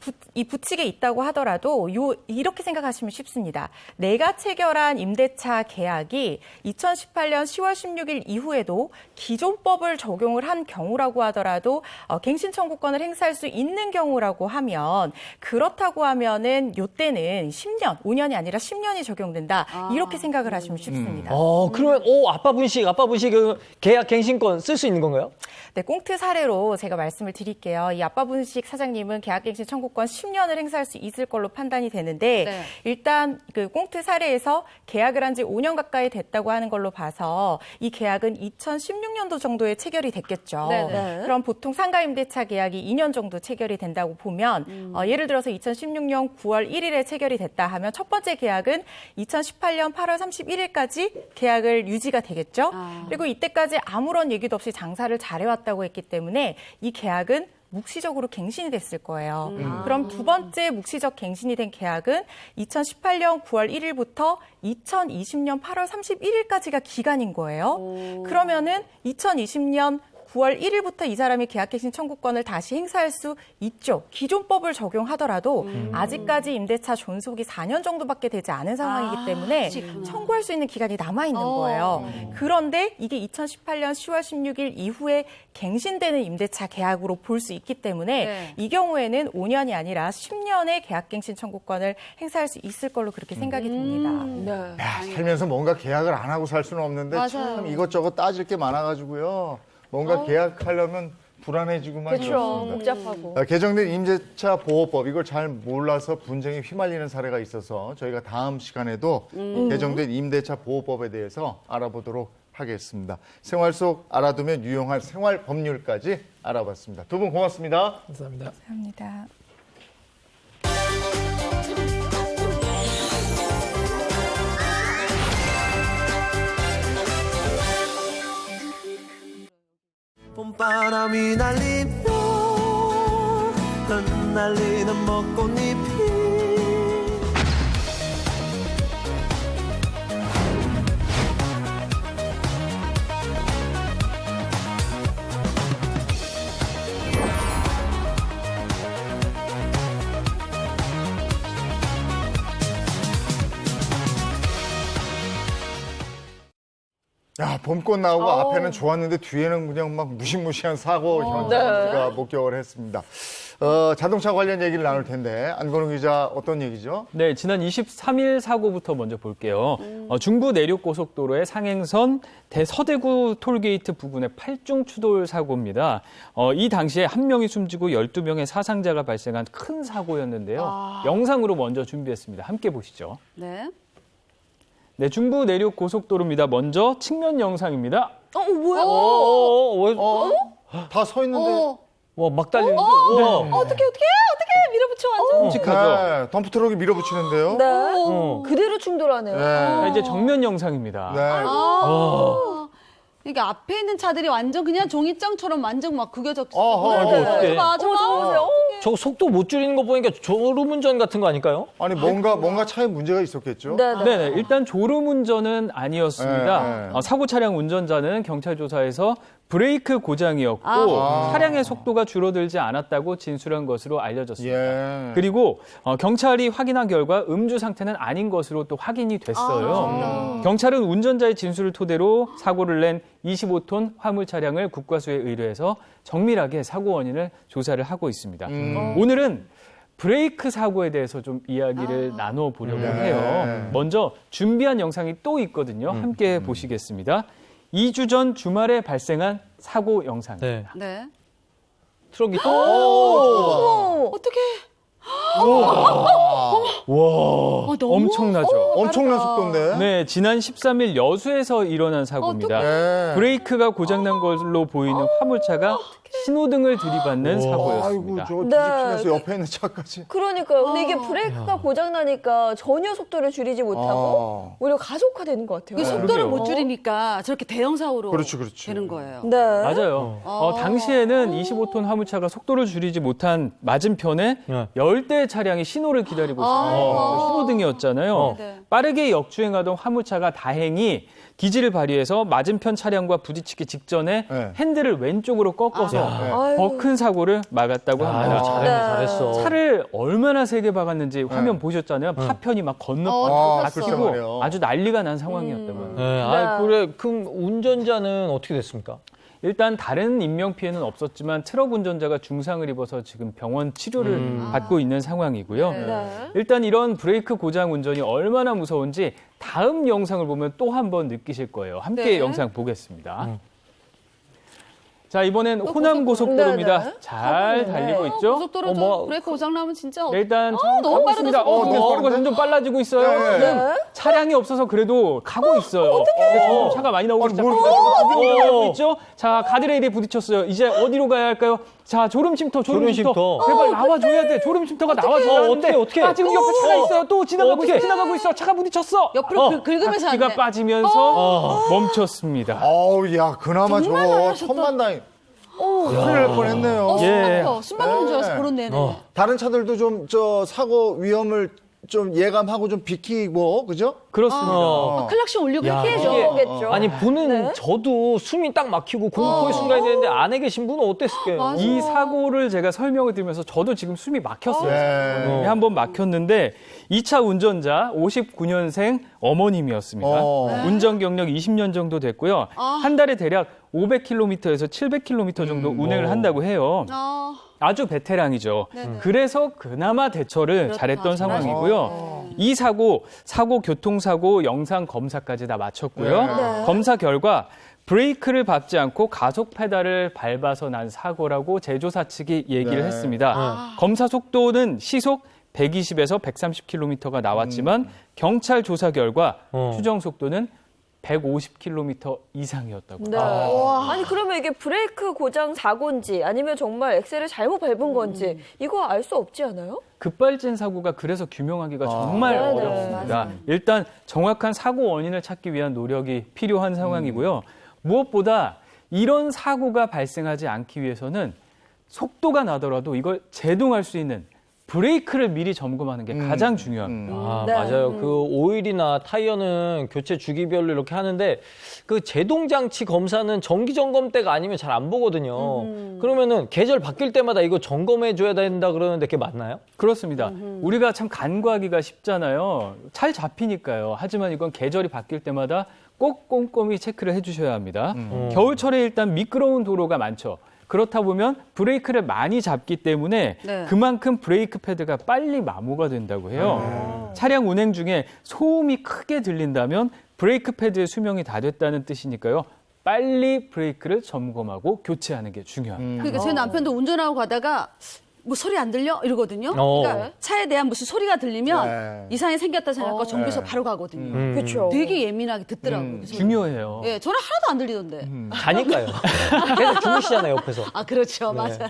부칙에 있다고 하더라도 이렇게 생각하시면 쉽습니다. 내가 체결한 임대차 계약이 2018년 10월 16일 이후에도 기존 법을 적용을 한 경우라고 하더라도 갱신 청구권을 행사할 수 있는 경우라고 하면 그렇다고 하면은 요때는 10년, 5년이 아니라 10년이 적용된다. 이렇게 생각을 하시면 쉽습니다. 그러면 아빠 분식 그 계약 갱신권 쓸 수 있는 건가요? 네, 꽁트 사례로 제가 말씀을 드릴게요. 이 아빠분식 사장님은 계약갱신 청구권 10년을 행사할 수 있을 걸로 판단이 되는데 네. 일단 그 꽁트 사례에서 계약을 한 지 5년 가까이 됐다고 하는 걸로 봐서 이 계약은 2016년도 정도에 체결이 됐겠죠. 네네. 그럼 보통 상가임대차 계약이 2년 정도 체결이 된다고 보면 예를 들어서 2016년 9월 1일에 체결이 됐다 하면 첫 번째 계약은 2018년 8월 31일까지 계약을 유지가 되겠죠. 그리고 이때까지 아무런 얘기도 없이 장사를 잘해왔다고 했기 때문에 이 계약은 묵시적으로 갱신이 됐을 거예요. 그럼 두 번째 묵시적 갱신이 된 계약은 2018년 9월 1일부터 2020년 8월 31일까지가 기간인 거예요. 그러면은 2020년 9월 1일부터 이 사람이 계약갱신 청구권을 다시 행사할 수 있죠. 기존 법을 적용하더라도 아직까지 임대차 존속이 4년 정도밖에 되지 않은 상황이기 때문에 청구할 수 있는 기간이 남아있는 거예요. 그런데 이게 2018년 10월 16일 이후에 갱신되는 임대차 계약으로 볼 수 있기 때문에 네. 이 경우에는 5년이 아니라 10년의 계약갱신 청구권을 행사할 수 있을 걸로 그렇게 생각이 듭니다. 야, 살면서 뭔가 계약을 안 하고 살 수는 없는데 맞아요. 참 이것저것 따질 게 많아가지고요. 뭔가 계약하려면 불안해지고만 그렇죠. 그렇습니다. 복잡하고. 개정된 임대차 보호법 이걸 잘 몰라서 분쟁에 휘말리는 사례가 있어서 저희가 다음 시간에도 개정된 임대차 보호법에 대해서 알아보도록 하겠습니다. 생활 속 알아두면 유용할 생활 법률까지 알아봤습니다. 두 분 고맙습니다. 감사합니다. 감사합니다. 봄바람이 날리며 흩날리는 벚꽃잎이 야, 봄꽃 나오고 앞에는 좋았는데 뒤에는 그냥 막 무시무시한 사고 현상가 목격을 했습니다. 자동차 관련 얘기를 나눌 텐데 안건웅 기자 어떤 얘기죠? 네, 지난 23일 사고부터 먼저 볼게요. 중부 내륙고속도로의 상행선 대서대구 톨게이트 부근의 8중 추돌 사고입니다. 이 당시에 한 명이 숨지고 12명의 사상자가 발생한 큰 사고였는데요. 영상으로 먼저 준비했습니다. 함께 보시죠. 네. 네, 중부 내륙 고속도로입니다. 먼저 측면 영상입니다. 뭐야? 다 서 있는데 와, 막 달리는데. 어떻게 밀어붙여 완전. 끔찍하죠? 네, 덤프트럭이 밀어붙이는데요. 네. 그대로 충돌하네요. 네. 자, 이제 정면 영상입니다. 네. 이게 앞에 있는 차들이 완전 그냥 종이장처럼 완전 막 구겨졌어. 어떡해. 저 속도 못 줄이는 거 보니까 졸음운전 같은 거 아닐까요? 아니 뭔가 차에 문제가 있었겠죠. 네네. 일단 졸음운전은 아니었습니다. 네. 사고 차량 운전자는 경찰 조사에서 브레이크 고장이었고 차량의 속도가 줄어들지 않았다고 진술한 것으로 알려졌습니다. 예. 그리고 경찰이 확인한 결과 음주 상태는 아닌 것으로 또 확인이 됐어요. 경찰은 운전자의 진술을 토대로 사고를 낸 25톤 화물 차량을 국과수에 의뢰해서 정밀하게 사고 원인을 조사를 하고 있습니다. 오늘은 브레이크 사고에 대해서 좀 이야기를 나눠보려고 해요. 먼저 준비한 영상이 또 있거든요. 함께 보시겠습니다. 2주 전 주말에 발생한 사고 영상입니다. 네. 트럭이 어떡해. 와, 너무? 엄청나죠. 엄청난 속도인데. 네, 지난 13일 여수에서 일어난 사고입니다. 네. 브레이크가 고장난 걸로 보이는 화물차가 신호등을 들이받는 아이고, 사고였습니다. 저거 네. 뒤집히면서 옆에 있는 차까지. 그러니까요. 근데 이게 브레이크가 고장나니까 전혀 속도를 줄이지 못하고 오히려 가속화되는 것 같아요. 그 속도를 그러게요. 못 줄이니까 저렇게 대형 사고로 그렇지, 그렇지. 되는 거예요. 네. 맞아요. 당시에는 25톤 화물차가 속도를 줄이지 못한 맞은편에 네. 10대의 차량이 신호를 기다리고 있었어요. 신호등이었잖아요. 네. 빠르게 역주행하던 화물차가 다행히 기지를 발휘해서 맞은편 차량과 부딪히기 직전에 네. 핸들을 왼쪽으로 꺾어서 아유. 더 큰 사고를 막았다고 합니다. 아유, 잘했어. 차를 얼마나 세게 박았는지 화면 보셨잖아요. 파편이 막 건너뛰고 글쎄 말이에요. 아주 난리가 난 상황이었다고요. 네, 그래. 그럼 운전자는 어떻게 됐습니까? 일단 다른 인명 피해는 없었지만 트럭 운전자가 중상을 입어서 지금 병원 치료를 받고 있는 상황이고요. 네. 일단 이런 브레이크 고장 운전이 얼마나 무서운지 다음 영상을 보면 또 한 번 느끼실 거예요. 함께 네. 영상 보겠습니다. 자, 이번엔 호남 고속도로입니다. 네, 네. 잘 달리고 있죠? 고속도로 좀 브레이크 고장 나면 진짜 네, 일단 너무 가고 있습니다. 빠르다. 속도가 점점 빨라지고 있어요. 네. 지금 차량이 없어서 그래도 가고 있어요. 근데 점점 차가 많이 나오고 시작하고 있죠. 자, 가드레일에 부딪혔어요. 이제 어디로 가야 할까요? 자, 졸음쉼터. 제발 나와줘야 돼. 졸음쉼터가 나와줘야 하는데 어떻게? 아, 지금 옆에 차가 있어요. 또 지나가고 있어. 차가 부딪혔어. 옆으로 긁으면서 바퀴가 하는데. 빠지면서 멈췄습니다. 어우, 야, 그나마 정말 저거 잘하셨다. 천만다행. 큰일 날 뻔했네요. 예. 숨 막히는 줄 알았어, 그런 내내. 다른 차들도 좀 사고 위험을 좀 예감하고 좀 비키고, 그죠? 그렇습니다. 클락션 올리고 피해줘. 그러겠죠. 아니 보는 저도 숨이 딱 막히고 공포의 순간이 되는데 안에 계신 분은 어땠을까요? 맞아. 이 사고를 제가 설명을 드리면서 저도 지금 숨이 막혔어요. 네. 한번 막혔는데 2차 운전자 59년생 어머님이었습니다. 운전 경력 20년 정도 됐고요. 한 달에 대략 500km에서 700km 정도 운행을 한다고 해요. 아주 베테랑이죠. 그래서 그나마 대처를 그렇다, 잘했던 상황이고요. 이 사고 교통사고 영상 검사까지 다 마쳤고요. 네. 검사 결과 브레이크를 밟지 않고 가속 페달을 밟아서 난 사고라고 제조사 측이 얘기를 네. 했습니다. 검사 속도는 시속 120에서 130km가 나왔지만 경찰 조사 결과 추정 속도는 150km 이상이었다고. 네. 아니 그러면 이게 브레이크 고장 사고인지 아니면 정말 엑셀을 잘못 밟은 건지 이거 알 수 없지 않아요? 급발진 사고가 그래서 규명하기가 정말 네네, 어렵습니다. 일단 정확한 사고 원인을 찾기 위한 노력이 필요한 상황이고요. 무엇보다 이런 사고가 발생하지 않기 위해서는 속도가 나더라도 이걸 제동할 수 있는 브레이크를 미리 점검하는 게 가장 중요합니다. 아, 네. 맞아요. 그 오일이나 타이어는 교체 주기별로 이렇게 하는데 그 제동 장치 검사는 정기 점검 때가 아니면 잘 안 보거든요. 그러면은 계절 바뀔 때마다 이거 점검해 줘야 된다 그러는데 그게 맞나요? 그렇습니다. 우리가 참 간과하기가 쉽잖아요. 잘 잡히니까요. 하지만 이건 계절이 바뀔 때마다 꼭 꼼꼼히 체크를 해주셔야 합니다. 겨울철에 일단 미끄러운 도로가 많죠. 그렇다 보면 브레이크를 많이 잡기 때문에 네. 그만큼 브레이크 패드가 빨리 마모가 된다고 해요. 차량 운행 중에 소음이 크게 들린다면 브레이크 패드의 수명이 다 됐다는 뜻이니까요. 빨리 브레이크를 점검하고 교체하는 게 중요합니다. 그러니까 제 남편도 운전하고 가다가 뭐 소리 안 들려? 이러거든요. 그러니까 차에 대한 무슨 소리가 들리면 네. 이상이 생겼다 생각하고 정비소 바로 가거든요. 그렇죠. 되게 예민하게 듣더라고요. 그래서 중요해요. 예, 저는 하나도 안 들리던데. 자니까요. 계속 주무시잖아요, 옆에서. 아, 그렇죠. 맞아요.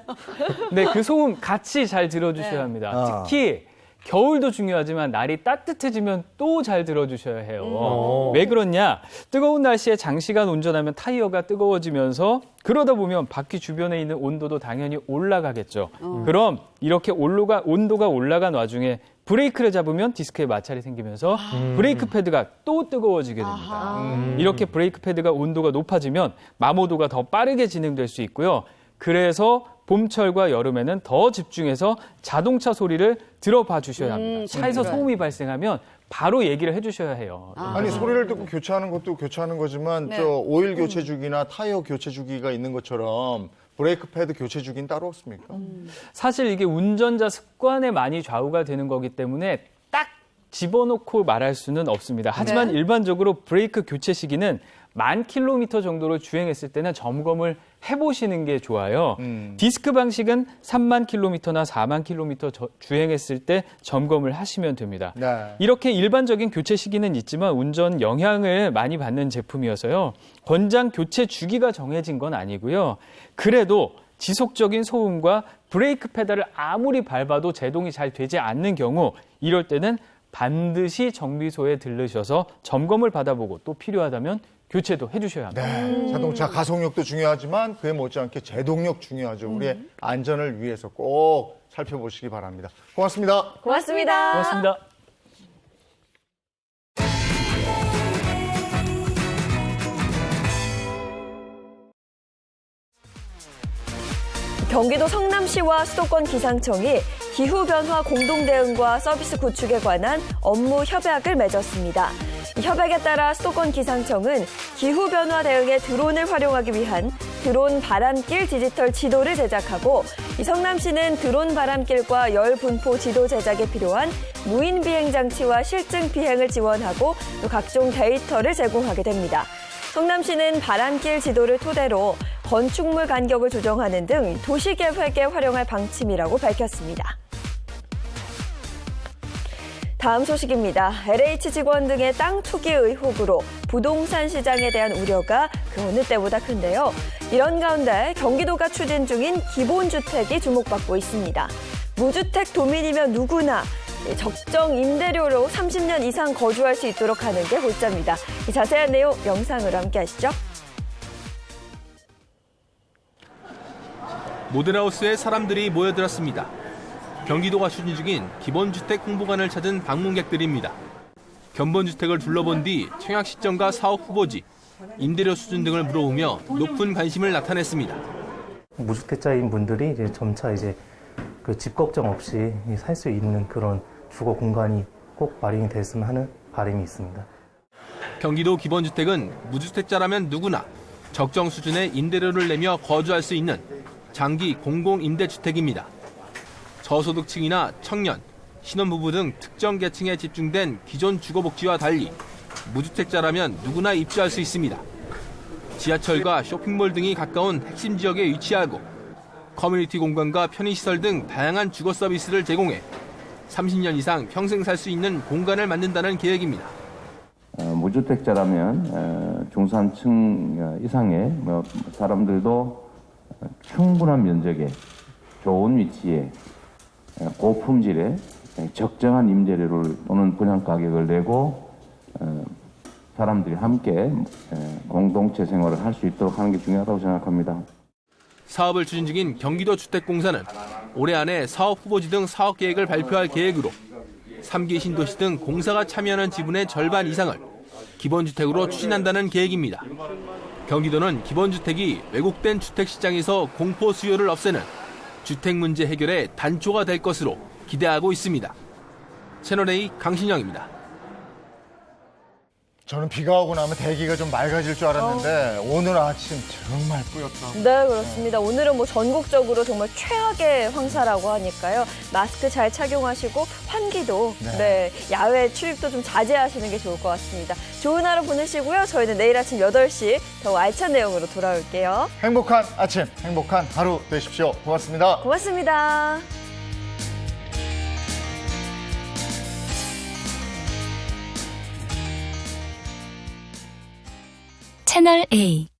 네, 그 소음 같이 잘 들어주셔야 합니다. 특히 겨울도 중요하지만 날이 따뜻해지면 또 잘 들어주셔야 해요. 왜 그러냐? 뜨거운 날씨에 장시간 운전하면 타이어가 뜨거워지면서 그러다 보면 바퀴 주변에 있는 온도도 당연히 올라가겠죠. 그럼 이렇게 온도가 올라간 와중에 브레이크를 잡으면 디스크에 마찰이 생기면서 브레이크 패드가 또 뜨거워지게 됩니다. 이렇게 브레이크 패드가 온도가 높아지면 마모도가 더 빠르게 진행될 수 있고요. 그래서 봄철과 여름에는 더 집중해서 자동차 소리를 들어봐 주셔야 합니다. 차에서 소음이 발생하면 바로 얘기를 해주셔야 해요. 아니, 소리를 듣고 교체하는 것도 교체하는 거지만 네. 저 오일 교체 주기나 타이어 교체 주기가 있는 것처럼 브레이크 패드 교체 주기는 따로 없습니까? 사실 이게 운전자 습관에 많이 좌우가 되는 거기 때문에 딱 집어넣고 말할 수는 없습니다. 하지만 일반적으로 브레이크 교체 시기는 10,000km 정도로 주행했을 때는 점검을 해보시는 게 좋아요. 디스크 방식은 30,000km나 40,000km 주행했을 때 점검을 하시면 됩니다. 네. 이렇게 일반적인 교체 시기는 있지만 운전 영향을 많이 받는 제품이어서요. 권장 교체 주기가 정해진 건 아니고요. 그래도 지속적인 소음과 브레이크 페달을 아무리 밟아도 제동이 잘 되지 않는 경우 이럴 때는 반드시 정비소에 들르셔서 점검을 받아보고 또 필요하다면 교체도 해주셔야 합니다. 네, 자동차 가속력도 중요하지만 그에 못지않게 제동력 중요하죠. 우리의 안전을 위해서 꼭 살펴보시기 바랍니다. 고맙습니다. 고맙습니다. 고맙습니다. 경기도 성남시와 수도권 기상청이 기후변화 공동대응과 서비스 구축에 관한 업무 협약을 맺었습니다. 이 협약에 따라 수도권 기상청은 기후변화 대응에 드론을 활용하기 위한 드론 바람길 디지털 지도를 제작하고 이 성남시는 드론 바람길과 열 분포 지도 제작에 필요한 무인 비행 장치와 실증 비행을 지원하고 또 각종 데이터를 제공하게 됩니다. 성남시는 바람길 지도를 토대로 건축물 간격을 조정하는 등 도시계획에 활용할 방침이라고 밝혔습니다. 다음 소식입니다. LH 직원 등의 땅 투기 의혹으로 부동산 시장에 대한 우려가 그 어느 때보다 큰데요. 이런 가운데 경기도가 추진 중인 기본주택이 주목받고 있습니다. 무주택 도민이면 누구나 적정 임대료로 30년 이상 거주할 수 있도록 하는 게 골자입니다. 이 자세한 내용 영상으로 함께 하시죠. 모델하우스에 사람들이 모여들었습니다. 경기도가 추진 중인 기본주택 홍보관을 찾은 방문객들입니다. 견본주택을 둘러본 뒤 청약 시점과 사업 후보지, 임대료 수준 등을 물어보며 높은 관심을 나타냈습니다. 무주택자인 분들이 이제 점차 이제 그 집 걱정 없이 살 수 있는 그런 주거 공간이 꼭 마련이 됐으면 하는 바람이 있습니다. 경기도 기본주택은 무주택자라면 누구나 적정 수준의 임대료를 내며 거주할 수 있는 장기 공공임대주택입니다. 저소득층이나 청년, 신혼부부 등 특정 계층에 집중된 기존 주거복지와 달리 무주택자라면 누구나 입주할 수 있습니다. 지하철과 쇼핑몰 등이 가까운 핵심 지역에 위치하고 커뮤니티 공간과 편의시설 등 다양한 주거 서비스를 제공해 30년 이상 평생 살 수 있는 공간을 만든다는 계획입니다. 무주택자라면 중산층 이상의 사람들도 충분한 면적에 좋은 위치에 고품질의 적정한 임대료를 또는 분양 가격을 내고 사람들이 함께 공동체 생활을 할 수 있도록 하는 게 중요하다고 생각합니다. 사업을 추진 중인 경기도 주택공사는 올해 안에 사업 후보지 등 사업 계획을 발표할 계획으로 3기 신도시 등 공사가 참여하는 지분의 절반 이상을 기본주택으로 추진한다는 계획입니다. 경기도는 기본주택이 왜곡된 주택시장에서 공포 수요를 없애는 주택 문제 해결의 단초가 될 것으로 기대하고 있습니다. 채널A 강신영입니다. 저는 비가 오고 나면 대기가 좀 맑아질 줄 알았는데 오늘 아침 정말 뿌옇더라고요. 네, 그렇습니다. 오늘은 뭐 전국적으로 정말 최악의 황사라고 하니까요. 마스크 잘 착용하시고 환기도 야외 출입도 좀 자제하시는 게 좋을 것 같습니다. 좋은 하루 보내시고요. 저희는 내일 아침 8시 더 알찬 내용으로 돌아올게요. 행복한 아침, 행복한 하루 되십시오. 고맙습니다. 고맙습니다. 채널A